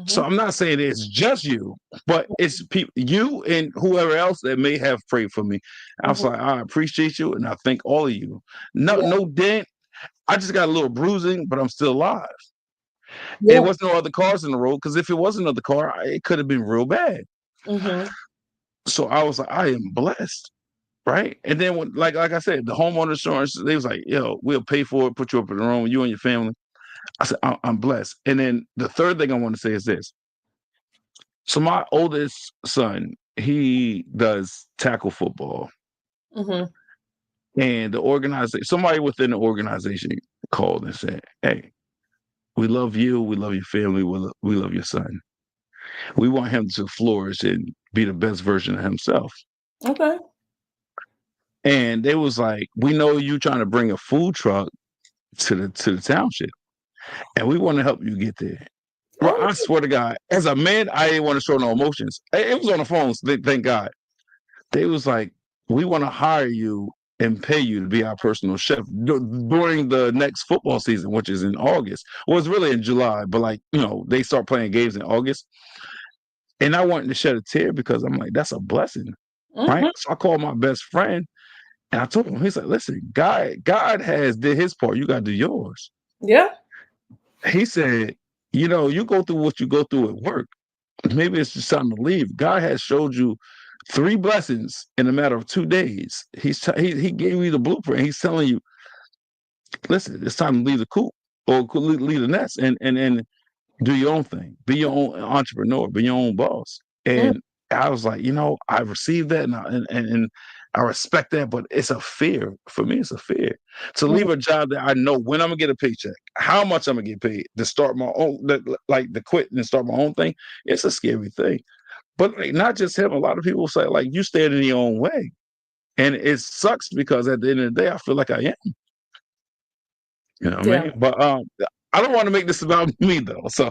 So Mm-hmm. I'm not saying it's just you, but it's people, you and whoever else that may have prayed for me. I was Mm-hmm. like, I appreciate you and I thank all of you. No, Yeah. no dent. I just got a little bruising, but I'm still alive. And there Yeah. was no other cars in the road because if it was another car, it could have been real bad. Mm-hmm. So I was like, I am blessed. Right. And then when like I said, the homeowner insurance, they was like, yo, we'll pay for it, put you up in the room, you and your family. I said, I'm blessed. And then the third thing I want to say is this. So my oldest son, he does tackle football. Mm-hmm. And the organization, somebody within the organization called and said, hey, we love you, we love your family, we love your son. We want him to flourish and be the best version of himself. Okay. And they was like, we know you trying to bring a food truck to the township, and we want to help you get there. Bro, Oh. I swear to God, as a man, I didn't want to show no emotions. It was on the phone, so thank God. They was like, we want to hire you and pay you to be our personal chef during the next football season, which is in August. Well, it's really in July, but like, they start playing games in August. And I wanted to shed a tear because I'm like, that's a blessing, right? Mm-hmm. So I called my best friend And I told him, he's like, listen, God has did his part. You got to do yours. Yeah. He said, you go through what you go through at work. Maybe it's just time to leave. God has showed you 3 blessings in a matter of 2 days. He gave you the blueprint. He's telling you, listen, it's time to leave the coop or leave the nest and do your own thing. Be your own entrepreneur. Be your own boss. Mm, And I was like, I received that and I respect that, but it's a fear. For me, it's a fear to mm, leave a job that I know when I'm gonna get a paycheck, how much I'm gonna get paid to start my own, like to quit and start my own thing. It's a scary thing. But like, not just him. A lot of people say like you stand in your own way, and it sucks because at the end of the day, I feel like I am. You know what I yeah. mean? But I don't want to make this about me though. So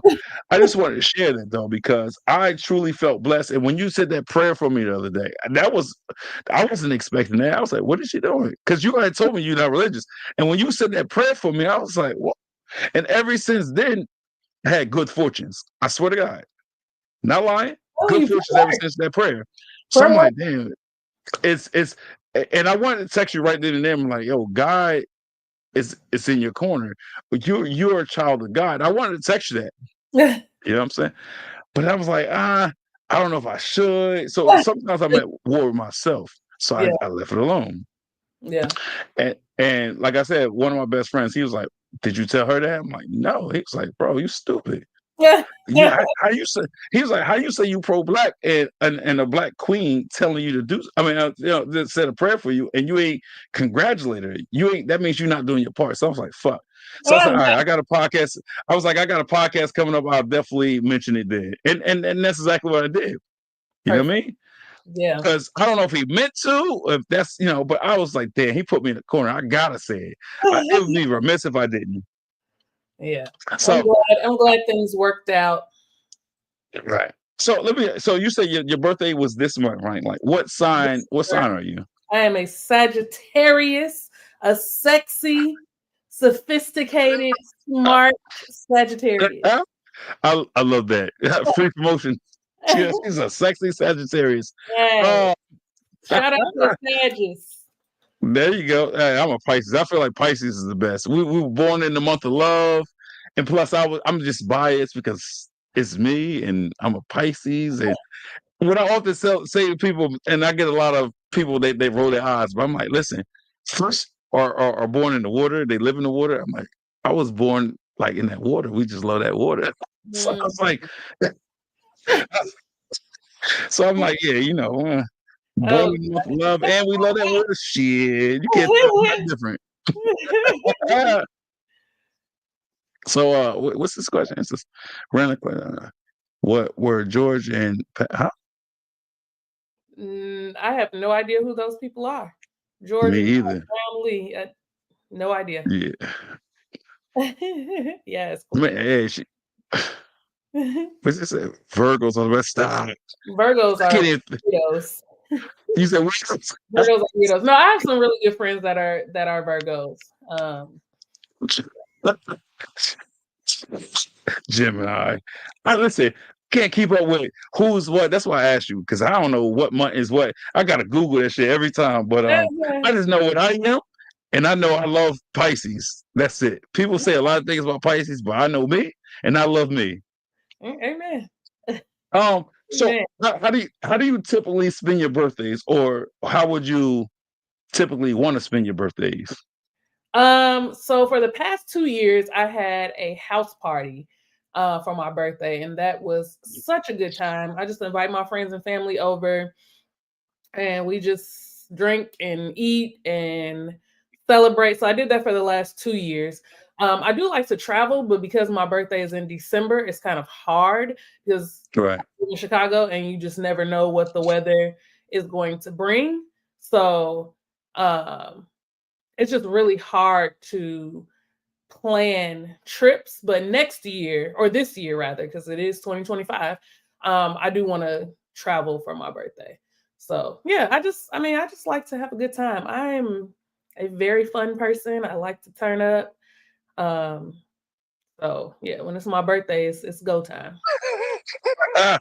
I just wanted to share that though because I truly felt blessed. And when you said that prayer for me the other day, I wasn't expecting that. I was like, "What is she doing?" Because you had told me you're not religious, and when you said that prayer for me, I was like, "What?" And ever since then, I had good fortunes. I swear to God, not lying. Oh, Good you fortunes ever since that prayer. So I'm prayer work? like, damn, it's, and I wanted to text you right then and there. I'm like, yo, God it's in your corner, but you're a child of God. I wanted to text you that. You know what I'm saying? But I was like, I don't know if I should. So sometimes I'm at war with myself. So Yeah. I left it alone. Yeah. And like I said, one of my best friends, he was like, "Did you tell her that?" I'm like, "No." He was like, "Bro, you stupid. Yeah. You how you say?" He was like, "How you say you pro black and a black queen telling you to do? I mean, that said a prayer for you, and you ain't congratulated her. You ain't. That means you're not doing your part." So I was like, "Fuck." So I said, Oh, "All right, I got a podcast." I was like, "I got a podcast coming up. I'll definitely mention it there." And that's exactly what I did. You know what I perfect. mean? Yeah. Because I don't know if he meant to, or if that's but I was like, "Damn, he put me in the corner. I gotta say it. It would be remiss if I didn't." Yeah. I'm So glad. I'm glad things worked out. right. So let me. So you say your birthday was this month, right? Like what sign? Yes, What sir. sign are you? I am a Sagittarius, a sexy, sophisticated, smart Sagittarius. I love that free promotion. Yes, she's a sexy Sagittarius. Yes. Oh, Shout out to the Sagittarius. there you go. Hey, I'm a Pisces. I feel like Pisces is the best. We were born in the month of love, and plus I'm just biased because it's me and I'm a Pisces. And what I often say to people, and I get a lot of people they roll their eyes, but I'm like, listen, fish are born in the water. They live in the water. I'm like, I was born like in that water. We just love that water. So I Mm. was like, so I'm like, yeah, born Oh. in the month of love, and we love that water. Shit, you can't tell me nothing different. So, what's this question? It's this random question. What were George and huh? I have no idea who those people are. George Me and either. Brown Lee. No idea. Yeah, Yeah, it's man. cool. Hey, what's this? Virgos on the west side. Virgos I are can't even. weirdos. You said Virgos? Virgos are weirdos. No, I have some really good friends that are Virgos. Gemini. I listen. Can't keep up with who's what. That's why I asked you because I don't know what month is what. I gotta Google that shit every time. But I just know what I am, and I know I love Pisces. That's it. People say a lot of things about Pisces, but I know me, and I love me. Amen. So Amen. how do you typically spend your birthdays, or how would you typically want to spend your birthdays? So for the past 2 years, I had a house party for my birthday, and that was such a good time. I just invite my friends and family over, and we just drink and eat and celebrate. So I did that for the last 2 years. I do like to travel, but because my birthday is in December, it's kind of hard because Right. I live in Chicago and you just never know what the weather is going to bring. So um, it's just really hard to plan trips. But next year, or this year rather, because it is 2025, I do want to travel for my birthday. So yeah, I just like to have a good time. I am a very fun person. I like to turn up. Um, so yeah, when it's my birthday, it's go time. I,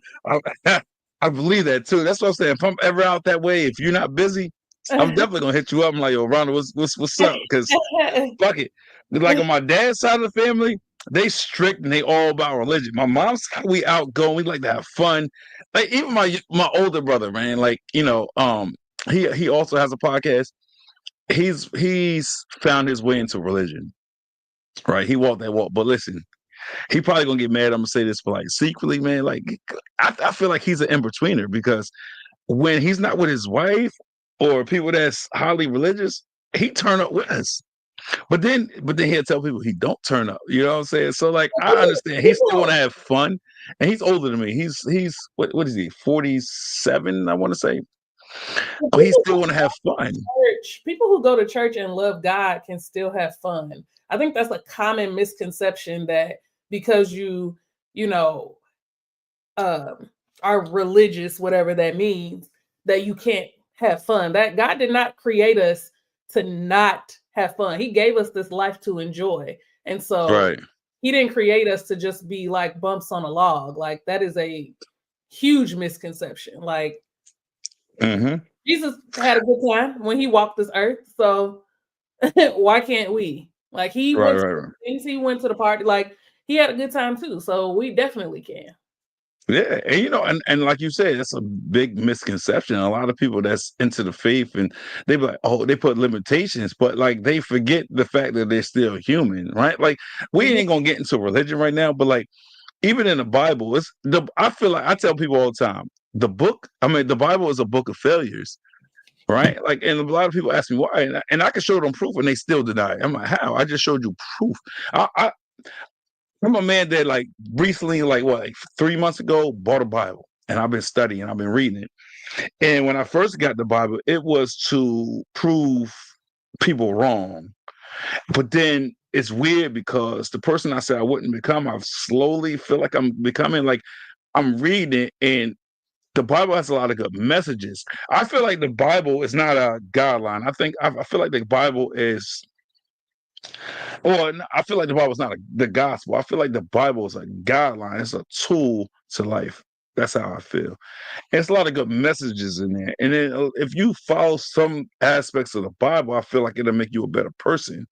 I believe that too. That's what I'm saying. If I'm ever out that way, if you're not busy, I'm definitely gonna hit you up. I'm like, yo, Rhonda, what's up? Because fuck it. Like on my dad's side of the family, they strict and they all about religion. My mom's we outgoing, we like to have fun. Like even my older brother, man, like, he also has a podcast. He's found his way into religion. Right. He walked that walk. But listen, he probably gonna get mad. I'm gonna say this, but like secretly, man, like I feel like he's an in-betweener because when he's not with his wife or people that's highly religious, he turn up with us. But then he'll tell people he don't turn up. You know what I'm saying? So like I understand he still want to have fun, and he's older than me. He's what is he? 47, I want to say. Oh, he still want to have fun. People who go to church and love God can still have fun. I think that's a common misconception that because you know, are religious, whatever that means, that you can't have fun. That God did not create us to not have fun. He gave us this life to enjoy. And so Right. he didn't create us to just be like bumps on a log. Like that is a huge misconception. Like Mm-hmm. Jesus had a good time when he walked this earth. So why can't we? Like he Right, went to right, right. things, he went to the party, like he had a good time too. So we definitely can. Yeah, and and like you said, that's a big misconception. A lot of people that's into the faith and they be like, oh, they put limitations, but like they forget the fact that they're still human, right? Like we Mhm. ain't gonna get into religion right now, but like even in the Bible, I feel like I tell people all the time, the Bible is a book of failures, right? Like, and a lot of people ask me why, and I can show them proof, and they still deny it. I'm like, how? I just showed you proof. I'm a man that like recently, like 3 months ago, bought a Bible, and I've been studying, I've been reading it. And when I first got the Bible, it was to prove people wrong. But then it's weird because the person I said I wouldn't become, I slowly feel like I'm becoming. Like I'm reading it, and the Bible has a lot of good messages. I feel like the Bible is not a guideline. I feel like the Bible is. Well, I feel like the Bible is not the gospel. I feel like the Bible is a guideline. It's a tool to life. That's how I feel. There's a lot of good messages in there. And then if you follow some aspects of the Bible, I feel like it'll make you a better person.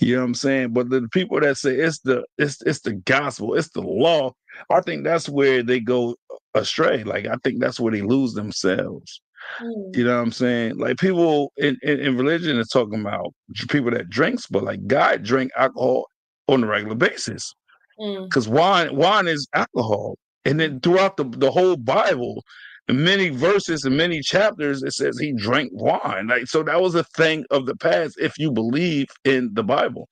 You know what I'm saying? But the people that say it's the gospel, it's the law, I think that's where they go astray. Like I think that's where they lose themselves. Mm, You know what I'm saying? Like people in religion is talking about people that drinks, but like God drank alcohol on a regular basis mm, because wine is alcohol. And mm. then throughout the whole Bible, in many verses and many chapters, it says he drank wine. Like so, that was a thing of the past if you believe in the Bible.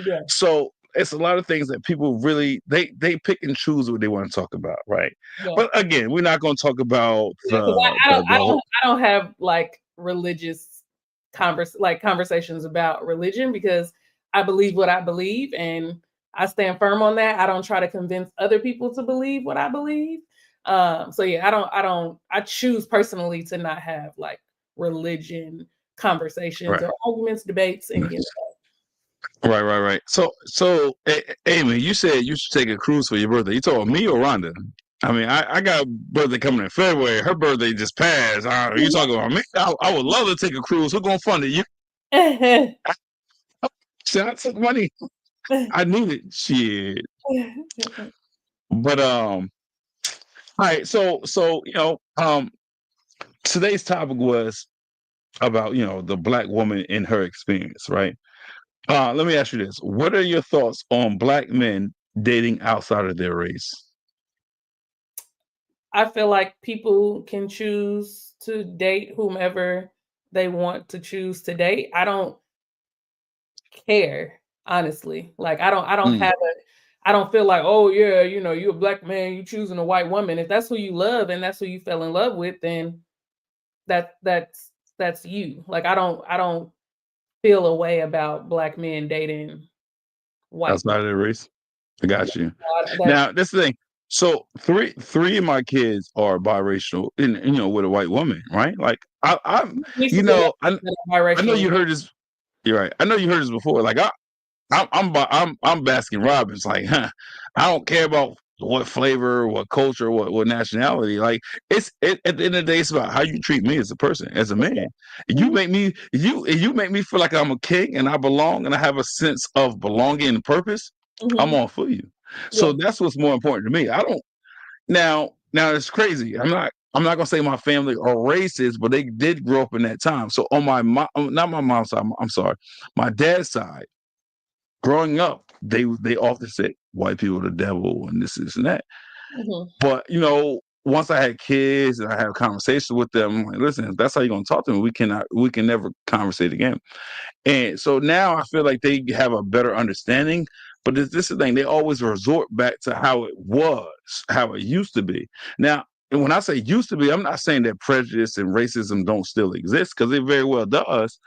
Yeah, So it's a lot of things that people really they pick and choose what they want to talk about, right? yeah. But again, we're not going to talk about Yeah, because the whole. I don't have like religious conversations about religion because I believe what I believe and I stand firm on that. I don't try to convince other people to believe what I believe. So yeah, I choose personally to not have like religion conversations Right. or arguments, debates, any of Right, right, right. Amy, you said you should take a cruise for your birthday. You told me or Rhonda? I mean, I got a birthday coming in February. Her birthday just passed. You talking about me? I would love to take a cruise. Who's gonna fund it? You? that. See, I took money. I need it. Shit. But all right. So today's topic was about the black woman in her experience, right? Let me ask you this: what are your thoughts on black men dating outside of their race? I feel like people can choose to date whomever they want to choose to date. I don't care, honestly. Like I don't Mm, have a I don't feel like, oh yeah, you're a black man, you choosing a white woman. If that's who you love and that's who you fell in love with, then that's you. Like I don't feel a way about black men dating white outside of their race, I got you. people. That Now, this is the thing. So three of my kids are biracial, and with a white woman, right? Like nieces and nephews I that are I know biracial. you heard this. You're right. I know you heard this before. Like I'm Baskin Robbins. Like, I don't care about what flavor, what culture, what nationality. Like at the end of the day, it's about how you treat me as a person, as a man. You Mhm. make me you make me feel like I'm a king and I belong and I have a sense of belonging and purpose. I'm Mhm. all for you. So Yeah. that's what's more important to me. I don't now it's crazy. I'm not gonna say my family are racist, but they did grow up in that time. So on my mom, not my mom's side, I'm sorry, my dad's side, growing up, they often said white people are the devil and this and that. Mhm. But once I had kids and I had conversations with them, I'm like, listen, if that's how you're gonna talk to me, we can never conversate again. And so now I feel like they have a better understanding. But this is the thing, they always resort back to how it was, how it used to be. Now, and when I say used to be, I'm not saying that prejudice and racism don't still exist, because it very well does.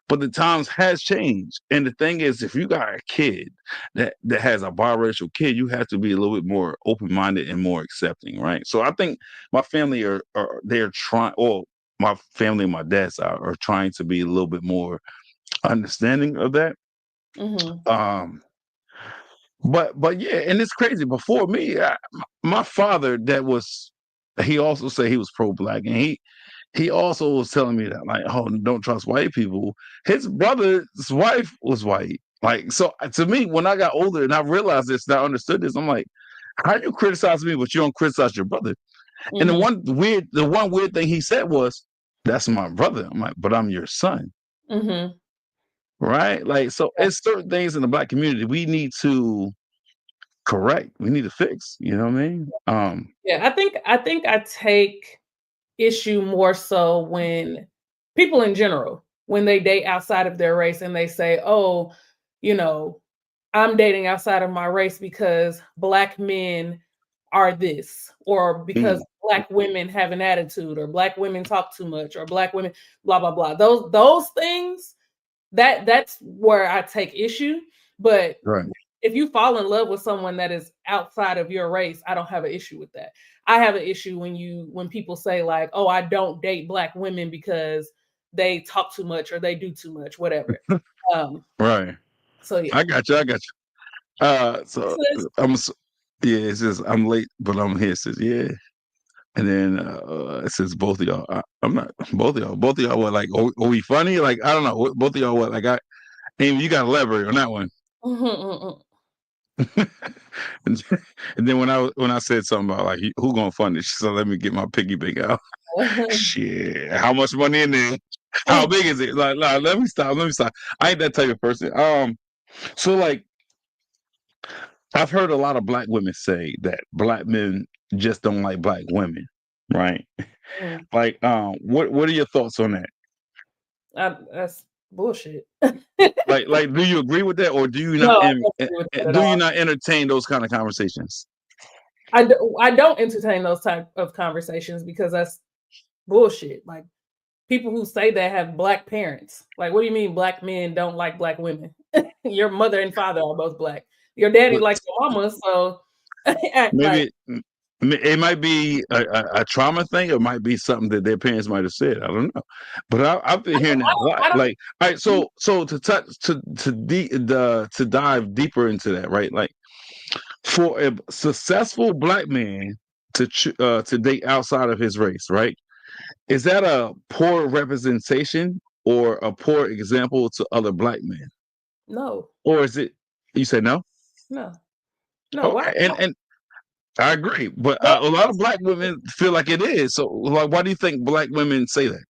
But the times has changed. And the thing is, if you got a kid that has a biracial kid, you have to be a little bit more open-minded and more accepting, right? So I think my family are they're trying, or my family and my dad's are trying to be a little bit more understanding of that. Mhm. Um, but yeah, and it's crazy. Before me, my father, he also said he was pro-black, and he also was telling me that, like, oh, don't trust white people. His brother's wife was white. Like, so to me, when I got older and I realized this, and I understood this, I'm like, how you criticize me, but you don't criticize your brother? And Mhm. the one weird thing he said was, "That's my brother." I'm like, "But I'm your son." Mhm. Right? Like, so it's certain things in the black community we need to correct. We need to fix. You know what I mean? Yeah, I think I take issue more so when people in general, when they date outside of their race and they say, "Oh, you know, I'm dating outside of my race because black men are this, or because mm, black women have an attitude, or black women talk too much, or black women blah blah blah." Those things, that's where I take issue. But right. if you fall in love with someone that is outside of your race, I don't have an issue with that. I have an issue when people say like, "Oh, I don't date black women because they talk too much or they do too much," whatever. Um, Right. so yeah. I got you. I got you. So Sis. yeah, it says I'm late, but I'm here. It says yeah, and then it says both of y'all. I'm not both of y'all. Both of y'all what, like? Are we funny? Like, I don't know. Both of y'all what? Like, Amy, you got to elaborate on that one. Mhm, mhm, and, and then when I said something about like who gonna fund it, she said, "Let me get my piggy bank out." mhm. Shit, how much money in there? How big is it? Like, let me stop. Let me stop. I ain't that type of person. So like I've heard a lot of black women say that black men just don't like black women, right? Mm. Like, what are your thoughts on that? That's bullshit. Like, do you agree with that, or No, I don't agree with that at do you all. not entertain those kind of conversations? I don't entertain those type of conversations because that's bullshit. Like, people who say that have black parents. Like, what do you mean black men don't like black women? Your mother and father are both black. Your daddy But likes your mama, so act like maybe it might be a trauma thing, or it might be something that their parents might have said. I don't know, but I've been hearing that a lot. I don't. Like, all right, so to touch to dive deeper into that, right? Like, for a successful black man to date outside of his race, right? Is that a poor representation or a poor example to other black men, No, or is it? You say no? no, no. Why? Okay, and I agree, but a lot of Those black women feel like it is. So, like, why do you think black women say that?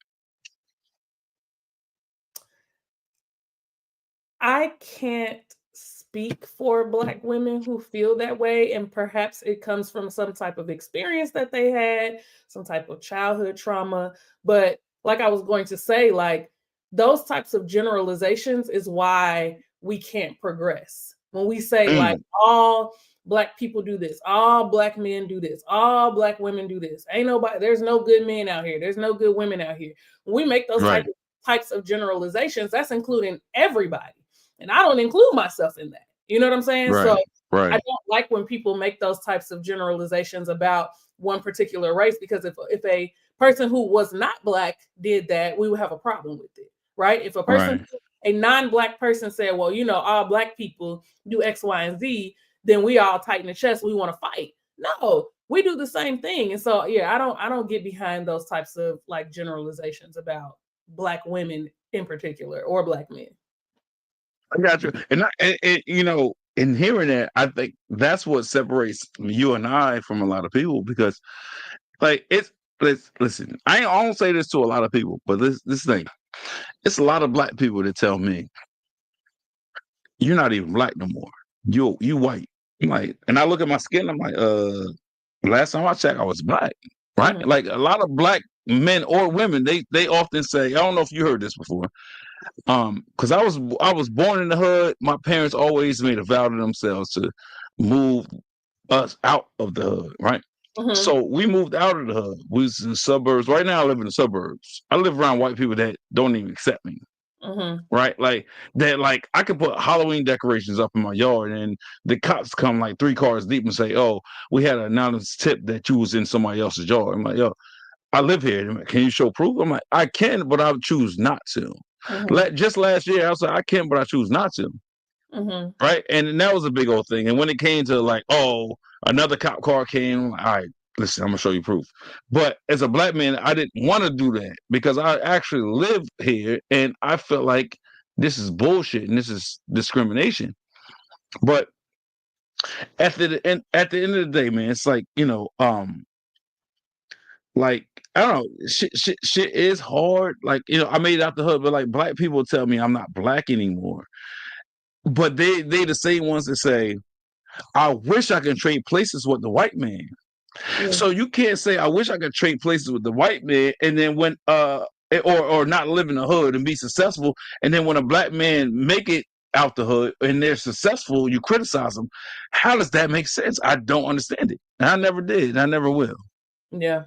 I can't speak for black women who feel that way, and perhaps it comes from some type of experience that they had, some type of childhood trauma. But like I was going to say, like, those types of generalizations is why we can't progress. When we say like Mm, all black people do this, all black men do this, all black women do this. Ain't nobody, there's no good men out here. There's no good women out here. When we make those right, types of generalizations, that's including everybody. And I don't include myself in that. You know what I'm saying? So right, I right, don't like when people make those types of generalizations about one particular race, because if a person who was not black did that, we would have a problem with it, right? If right, a non-black person said, "Well, all black people do X, Y, and Z," then we all tighten the chest. We want to fight. No, we do the same thing. And so yeah, I don't get behind those types of like generalizations about black women in particular or black men. I got you. And you know, in hearing that, I think that's what separates you and I from a lot of people because, like, listen. I don't say this to a lot of people, but this thing, it's a lot of black people that tell me you're not even black no more. You white. I'm like, and I look at my skin. I'm like, last time I checked, I was black, right? Mhm, Like a lot of black men or women, they often say, I don't know if you heard this before. Because I was born in the hood. My parents always made a vow to themselves to move us out of the hood, right? mhm, So we moved out of the hood. We was in the suburbs. Right now, I live in the suburbs. I live around white people that don't even accept me, mhm, right? Like that. Like I could put Halloween decorations up in my yard, and the cops come like 3 cars deep and say, "Oh, we had an anonymous tip that you was in somebody else's yard." I'm like, "Yo, I live here. Can you show proof?" I'm like, "I can, but I would choose not to." mhm, Just last year, I was like, "I can, but I choose not to." mhm, Right, and that was a big old thing. And when it came to like, oh, another cop car came, I'm like, all right, listen, I'm gonna show you proof. But as a black man, I didn't want to do that because I actually live here, and I felt like this is bullshit and this is discrimination. But at the end of the day, man, it's like like I don't know, shit is hard. Like I made it out the hood, but like black people tell me I'm not black anymore. But they the same ones that say I wish I could trade places with the white man. yeah, So you can't say I wish I could trade places with the white man, and then when or not live in the hood and be successful, and then when a black man make it out the hood and they're successful, you criticize them. How does that make sense? I don't understand it. And I never did. And I never will. yeah, yeah.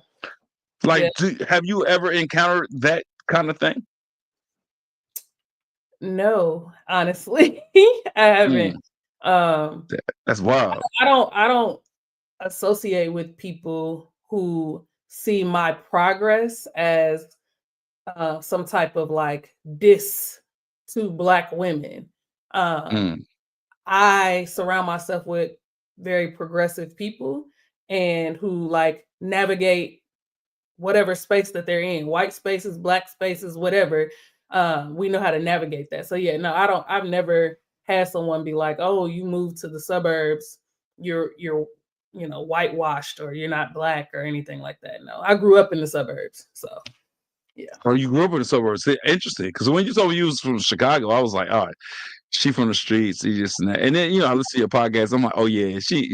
Like, have you ever encountered that kind of thing? No, honestly, I haven't. Mm, Um, that's wild. I don't associate with people who see my progress as some type of like diss to black women. Um, Mm. I surround myself with very progressive people and who like navigate whatever space that they're in, white spaces, black spaces, whatever. We know how to navigate that. So yeah, no, I've never had someone be like, "Oh, you moved to the suburbs, you're whitewashed or you're not black or anything like that." No, I grew up in the suburbs, so yeah. Or you grew up in the suburbs. Interesting. Because when you told me you was from Chicago, I was like, all right, she from the streets. She just and then I listen to your podcast. I'm like, oh yeah, she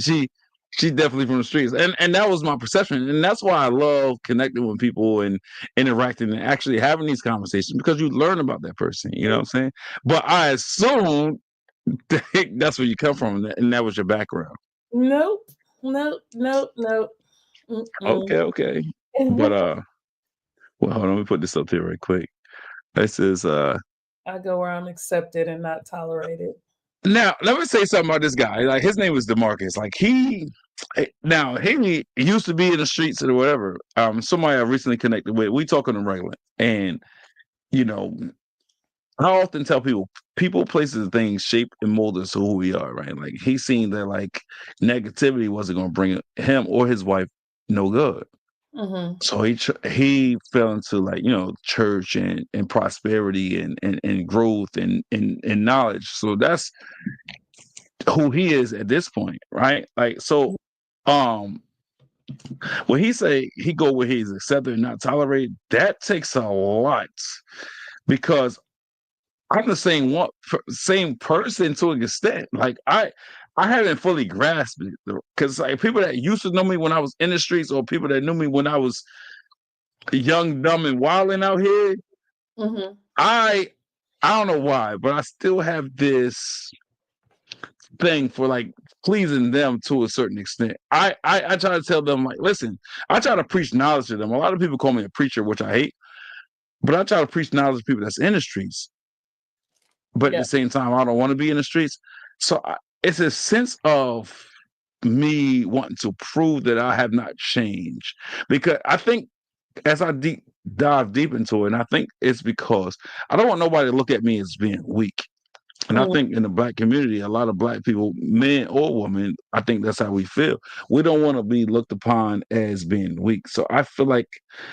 definitely from the streets. And that was my perception. And that's why I love connecting with people and interacting and actually having these conversations because you learn about that person. You know what I'm saying? But I assume that's where you come from, and that was your background. Nope, nope, nope, nope. Mm-mm. Okay, okay. But well, hold on, let me put this up here right quick. This is I go where I'm accepted and not tolerated. Now, let me say something about this guy. Like his name was Demarcus. Like now he used to be in the streets or whatever. Somebody I recently connected with. We talk on the regular, and you know, I often tell people, places, and things shape and mold us to who we are. Right? Like he seen that like negativity wasn't going to bring him or his wife no good. Mhm, So he fell into like church and prosperity and growth and knowledge. So that's who he is at this point, right? Like so, um, when he say he go where he's accepted and not tolerated, that takes a lot because I'm the same person to an extent. Like I haven't fully grasped it because like people that used to know me when I was in the streets or people that knew me when I was young, dumb, and wilding out here, mhm. I I don't know why, but I still have this thing for like pleasing them to a certain extent. I try to tell them like, listen, I try to preach knowledge to them. A lot of people call me a preacher, which I hate, but I try to preach knowledge to people that's in the streets. But at Yeah, the same time, I don't want to be in the streets. So it's a sense of me wanting to prove that I have not changed because I think as I dive deep into it, and I think it's because I don't want nobody to look at me as being weak. And I Mm, think in the black community, a lot of black people, men or women, I think that's how we feel. We don't want to be looked upon as being weak. So I feel like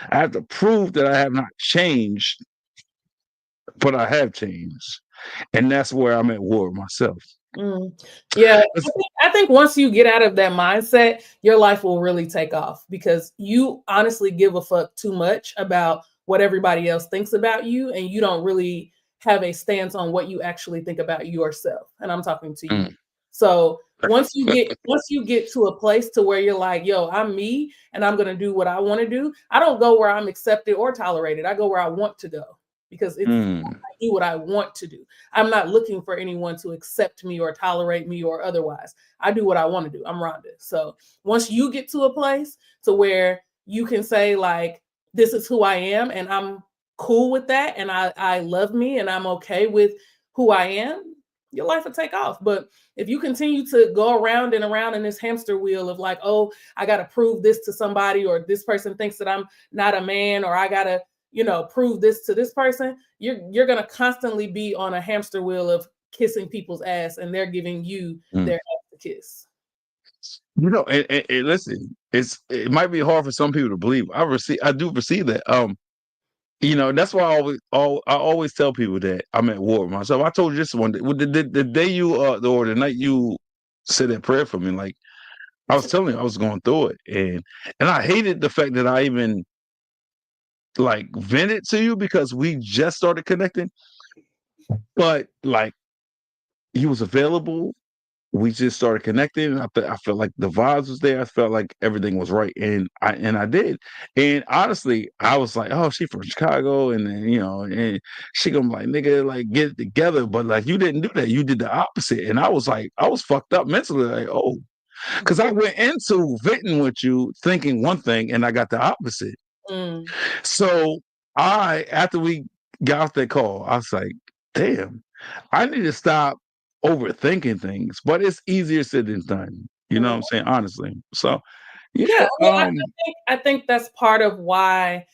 I have to prove that I have not changed, but I have changed. And that's where I'm at war with myself. mm. Yeah, It's- I think once you get out of that mindset, your life will really take off because you honestly give a fuck too much about what everybody else thinks about you, and you don't really have a stance on what you actually think about yourself. And I'm talking to you. mm. So once you get to a place to where you're like, yo, I'm me and I'm gonna do what I want to do. I don't go where I'm accepted or tolerated. I go where I want to go because it's Mm. I do what I want to do. I'm not looking for anyone to accept me or tolerate me or otherwise. I do what I want to do. I'm Rhonda. So once you get to a place to where you can say like, this is who I am and I'm cool with that and I love me and I'm okay with who I am, your life will take off. But if you continue to go around and around in this hamster wheel of like, oh, I got to prove this to somebody, or this person thinks that I'm not a man, or I got to, prove this to this person, you're going to constantly be on a hamster wheel of kissing people's ass and they're giving you Mm. their ass to kiss. And listen, it might be hard for some people to believe. I do receive that. That's why I always tell people that I'm at war with myself. I told you this one day, the day you or the night you said that prayer for me, like I was telling you, I was going through it, and I hated the fact that I even like vented to you because we just started connecting, but like you was available. We just started connecting. I felt like the vibes was there. I felt like everything was right, and I did. And honestly, I was like, oh, she from Chicago, and then and she gonna be like, nigga, like get it together. But like you didn't do that. You did the opposite, and I was like, I was fucked up mentally. Like, oh, because I went into venting with you thinking one thing, and I got the opposite. Mm. So after we got off that call, I was like, damn, I need to stop overthinking things. But it's easier said than done. You know what I'm saying? Honestly. So Yeah, yeah, I mean, I think that's part of why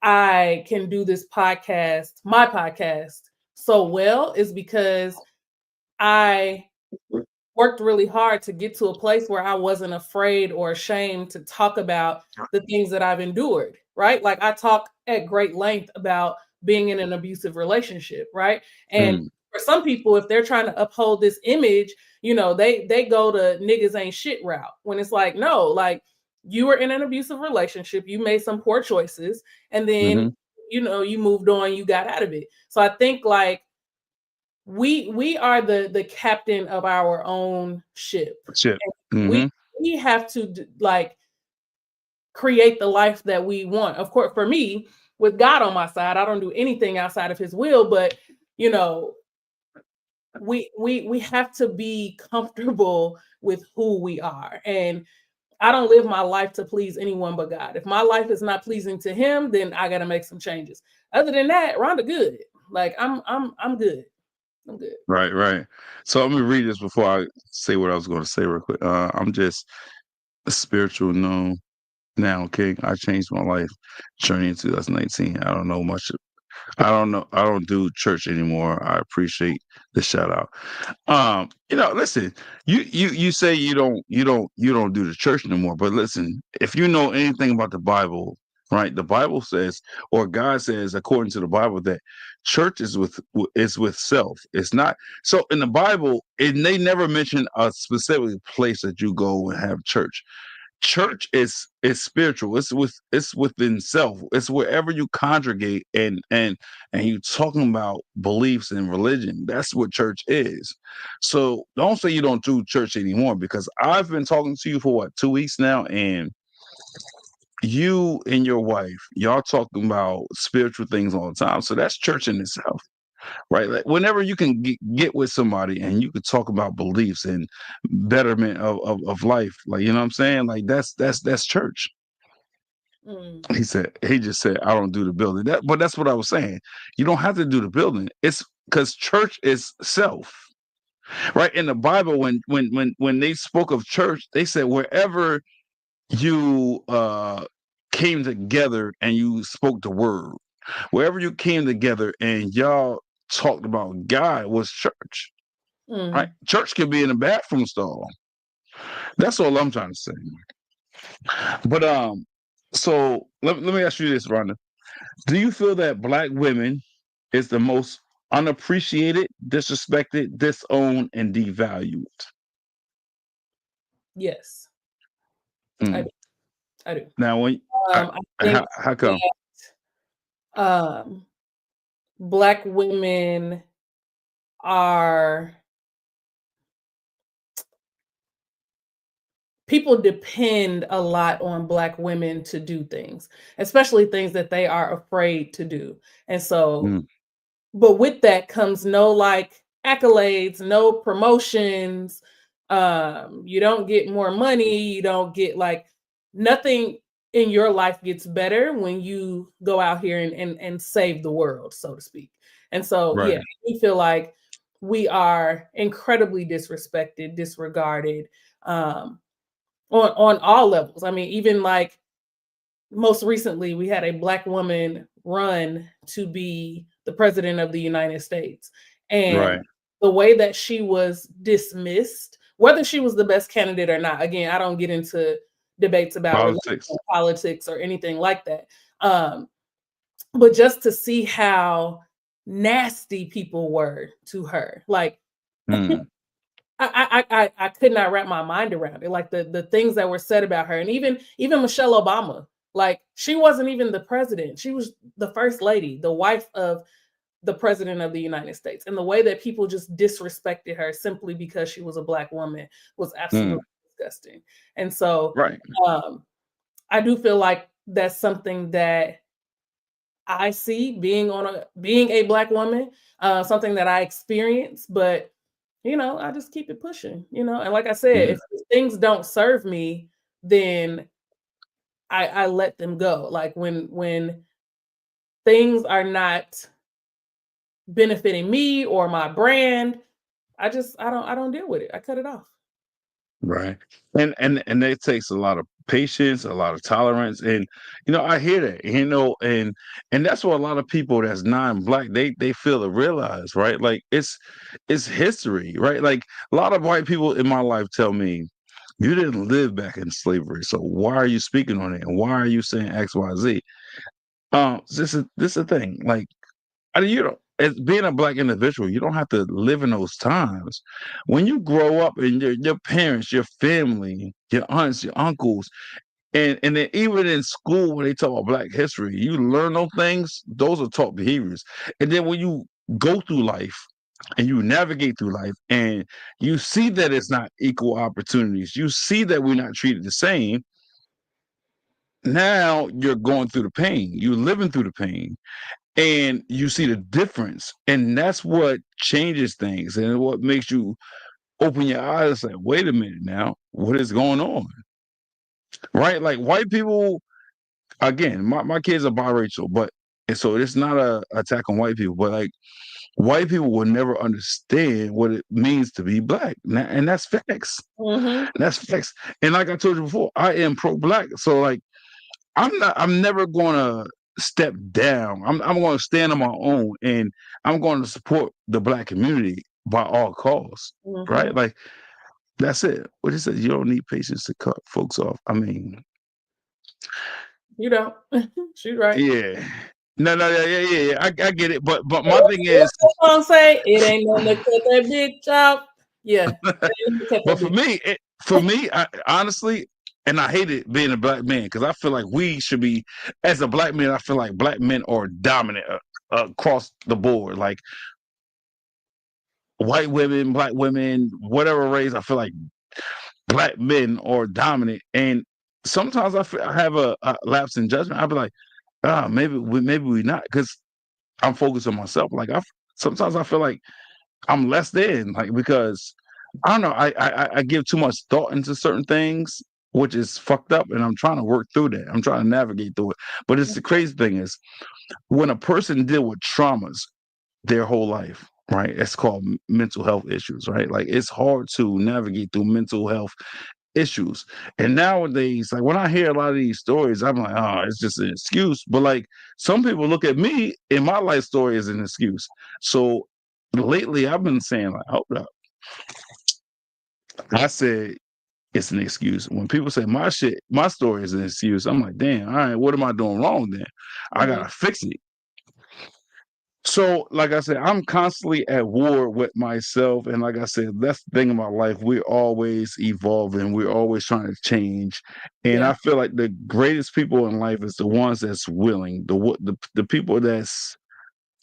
I can do this podcast, my podcast, so well, is because I worked really hard to get to a place where I wasn't afraid or ashamed to talk about the things that I've endured, right? Like I talk at great length about being in an abusive relationship, right? And mm, for some people, if they're trying to uphold this image, they go to niggas ain't shit route when it's like, no, like you were in an abusive relationship, you made some poor choices, and then hmm you moved on, you got out of it. So I think like we are the captain of our own ship. shit. And we hmm we have to like create the life that we want. Of course, for me, with God on my side, I don't do anything outside of his will, but you know, we have to be comfortable with who we are. And I don't live my life to please anyone but God. If my life is not pleasing to him, then I got to make some changes. Other than that, Rhonda good. Like I'm good. I'm good. Right, right. So let me read this before I say what I was going to say real quick. I'm just a spiritual known now king. I changed my life journey in 2019. I don't know much. I don't know. I don't do church anymore. I appreciate the shout out. Listen, you say you don't do the church no more, but listen, if you know anything about the Bible, right? The Bible says, or God says, according to the Bible, that church is with self. It's not so in the Bible, and they never mention a specific place that you go and have church. Church is spiritual. It's within self. It's wherever you congregate and you talking about beliefs and religion. That's what church is. So don't say you don't do church anymore because I've been talking to you for what 2 weeks now, and you and your wife, y'all talking about spiritual things all the time. So that's church in itself, right? Like whenever you can get with somebody and you could talk about beliefs and betterment of life, like you know what I'm saying? Like that's church. Mm, He just said, I don't do the building. But that's what I was saying. You don't have to do the building. It's because church is self. Right. In the Bible, when they spoke of church, they said wherever you came together and you spoke the word, wherever you came together and y'all talked about God was church. Right? Mm. Church can be in a bathroom stall. That's all I'm trying to say. But so let me ask you this, Rhonda. Do you feel that black women is the most unappreciated, disrespected, disowned, and devalued? Yes, I Mm. do. I do. Now, when I how think come? that black women are people depend a lot on black women to do things, especially things that they are afraid to do. And so, Mm, but with that comes no like accolades, no promotions. You don't get more money, you don't get like nothing in your life gets better when you go out here and save the world, so to speak. And so, yeah, right, we feel like we are incredibly disrespected, disregarded. Um, on all levels. I mean, even like most recently, we had a black woman run to be the president of the United States. And right. the way that she was dismissed, whether she was the best candidate or not, again, I don't get into debates about religion Politics. or politics or anything like that. Um, but just to see how nasty people were to her, like Mm, I could not wrap my mind around it. Like the things that were said about her, and even Michelle Obama, like she wasn't even the president; she was the first lady, the wife of the president of the United States, and the way that people just disrespected her simply because she was a black woman was mm, absolutely disgusting. And so, right, um, I do feel like that's something that I see being a black woman, something that I experience, but I just keep it pushing. And like I said, yeah, if things don't serve me, then I let them go. Like when things are not benefiting me or my brand, I don't deal with it. I cut it off. right. And it takes a lot of patience, a lot of tolerance, and I hear that, and that's what a lot of people that's non-black they feel to realize, right? Like it's history, right? Like a lot of white people in my life tell me, you didn't live back in slavery, so why are you speaking on it, and why are you saying X, Y, Z? This is the thing. Like, as being a black individual, you don't have to live in those times. When you grow up and your parents, your family, your aunts, your uncles, and then even in school when they talk about black history, you learn those things, those are taught behaviors. And then when you go through life and you navigate through life and you see that it's not equal opportunities, you see that we're not treated the same. Now you're going through the pain, you're living through the pain, and you see the difference, and that's what changes things and what makes you open your eyes and say, wait a minute, now what is going on, right? Like white people, again, my kids are biracial, but and so it's not a attack on white people, but like white people will never understand what it means to be black, and that's facts. Hmm. That's facts. And like I told you before, I am pro-black, so like I'm never gonna step down. I'm gonna stand on my own, and I'm going to support the black community by all costs. Right? Hmm. Like that's it. What it says, you don't need patience to cut folks off. I mean, You don't. She's right. yeah. No, no, yeah, yeah, yeah. I get it. But my thing is, What's that song say? It ain't nothing to cut that bitch off. Yeah, it ain't nothing to cut but that for bitch. me, I honestly, and I hate it being a black man because I feel like we should be, as a black man, I feel like black men are dominant across the board. Like white women, black women, whatever race, I feel like black men are dominant. And sometimes I have a lapse in judgment. I'll be like, maybe we not, because I'm focused on myself. Like sometimes I feel like I'm less than, like, because I don't know, I give too much thought into certain things, which is fucked up, and I'm trying to work through that. I'm trying to navigate through it. But it's the crazy thing is when a person deal with traumas their whole life, right? It's called mental health issues, right? Like it's hard to navigate through mental health issues. And nowadays, like when I hear a lot of these stories, I'm like, oh, it's just an excuse. But like some people look at me and my life story as an excuse. So lately I've been saying, like, hold up. I said it's an excuse. When people say my story is an excuse, I'm like, damn, all right, what am I doing wrong then? I Mhm. gotta fix it. So, like I said, I'm constantly at war with myself. And like I said, that's the thing about life. We're always evolving, we're always trying to change. And Yeah. I feel like the greatest people in life is the ones that's willing, the people that's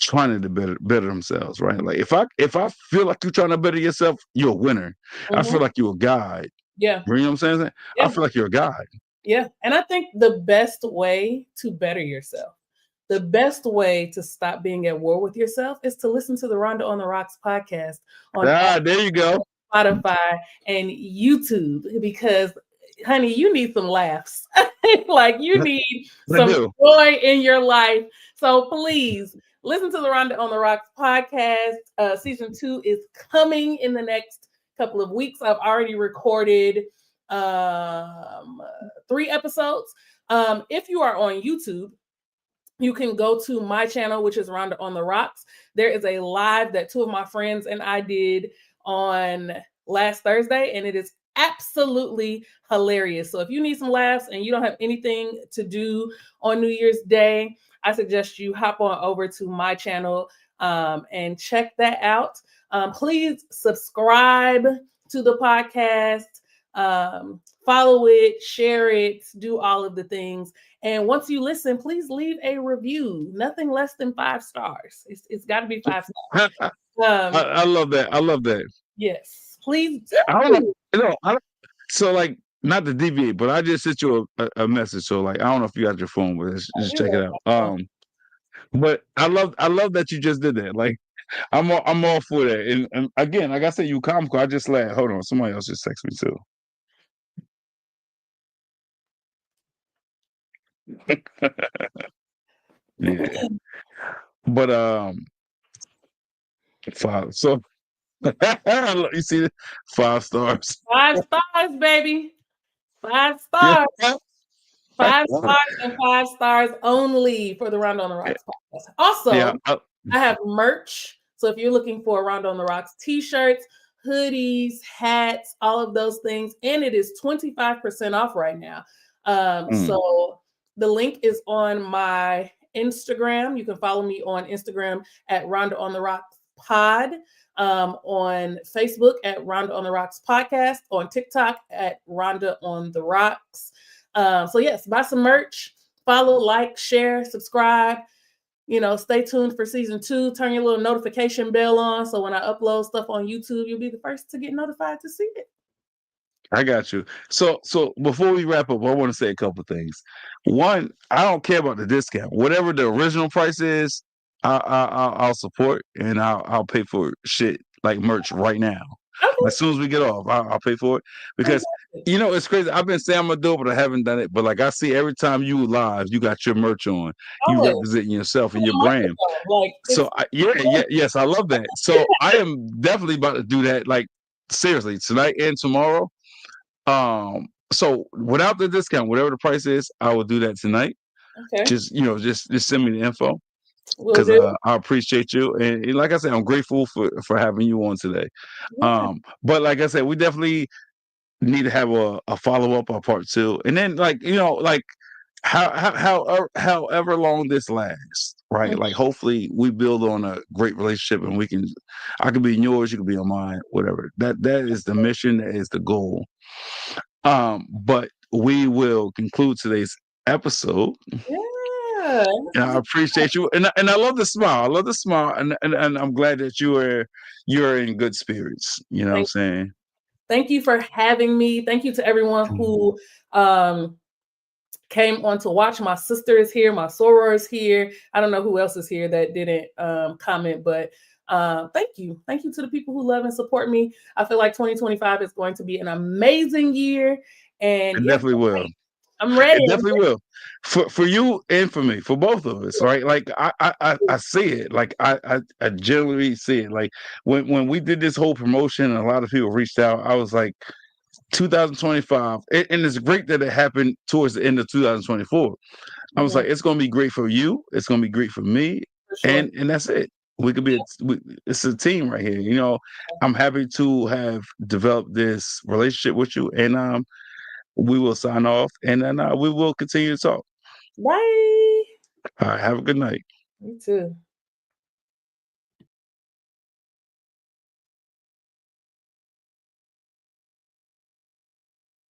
trying to better themselves, right? Like if I feel like you're trying to better yourself, you're a winner. I feel Mhm. like you're a guide. Yeah. You know what I'm saying? I Yeah. feel like you're a guide. Yeah. And I think the best way to better yourself, the best way to stop being at war with yourself is to listen to the Rhonda on the Rocks podcast on There you go. Spotify and YouTube because, honey, you need some laughs. Like you need I some do. joy in your life. So please listen to the Rhonda on the Rocks podcast. Season 2 is coming in the next couple of weeks. I've already recorded 3 episodes. If you are on YouTube, you can go to my channel, which is Rhonda on the Rocks. There is a live that 2 of my friends and I did on last Thursday, and it is absolutely hilarious. So if you need some laughs and you don't have anything to do on New Year's Day, I suggest you hop on over to my channel and check that out. Please subscribe to the podcast, follow it, share it, do all of the things. And once you listen, please leave a review. Nothing less than 5 stars. It's got to be 5 stars. I love that. I love that. Yes, please I don't know. do. I don't, so like not to deviate, but I just sent you a message. So like I don't know if you got your phone, but just I check do it have out. my phone. But I love that you just did that. Like I'm all for that. And again, like I said, you comical. I just laughed. Hold on, somebody else just texted me too. Yeah, but 5. So you see, 5 stars. 5 stars, baby. 5 Yeah, stars. 5 stars and 5 stars only for the Round on the Rocks podcast. yeah. Also, I have merch. So if you're looking for Round on the Rocks t-shirts, hoodies, hats, all of those things, and it is 25% off right now. Mm. So the link is on my Instagram. You can follow me on Instagram at Rhonda on the Rocks Pod, on Facebook at Rhonda on the Rocks Podcast, on TikTok at Rhonda on the Rocks. So yes, buy some merch, follow, like, share, subscribe. Stay tuned for season 2. Turn your little notification bell on so when I upload stuff on YouTube, you'll be the first to get notified to see it. I got you. So before we wrap up, I want to say a couple things. One, I don't care about the discount. Whatever the original price is, I'll support and I'll pay for shit like merch right now. Okay, As soon as we get off, I'll pay for it because fantastic. it's crazy. I've been saying I'm gonna do it, but I haven't done it. But like I see every time you live, you got your merch on. You Always. representing yourself and Put a your brand. microphone, like So yes, I love that. So I am definitely about to do that. Like seriously, tonight and tomorrow. So without the discount, whatever the price is, I will do that tonight. okay. Just send me the info Will because do. I appreciate you and like I said, I'm grateful for having you on today. Yeah. But like I said, we definitely need to have a follow up or part 2, and then like however long this lasts, right? Mhm. Like hopefully we build on a great relationship and I could be in yours, you could be on mine, whatever. That is the mission, that is the goal. But we will conclude today's episode. Yeah. And I appreciate you, and I love the smile. I love the smile, and I'm glad that you're in good spirits. You know what I'm Thank, saying? thank you for having me. Thank you to everyone who um, came on to watch. My sister is here. My soror is here. I don't know who else is here that didn't comment, but thank you. Thank you to the people who love and support me. I feel like 2025 is going to be an amazing year. And It yeah, definitely will. I'm ready. It definitely will. For you and for me, for both of us, right? Like I see it. Like I genuinely see it. Like when we did this whole promotion and a lot of people reached out, I was like, 2025, and it's great that it happened towards the end of 2024. I was Mhm. like, it's gonna be great for you. It's gonna be great for me, For sure. and that's it. We could be. It's a team right here. You know, I'm happy to have developed this relationship with you, and we will sign off, and then we will continue to talk. Bye. All right, have a good night. You too.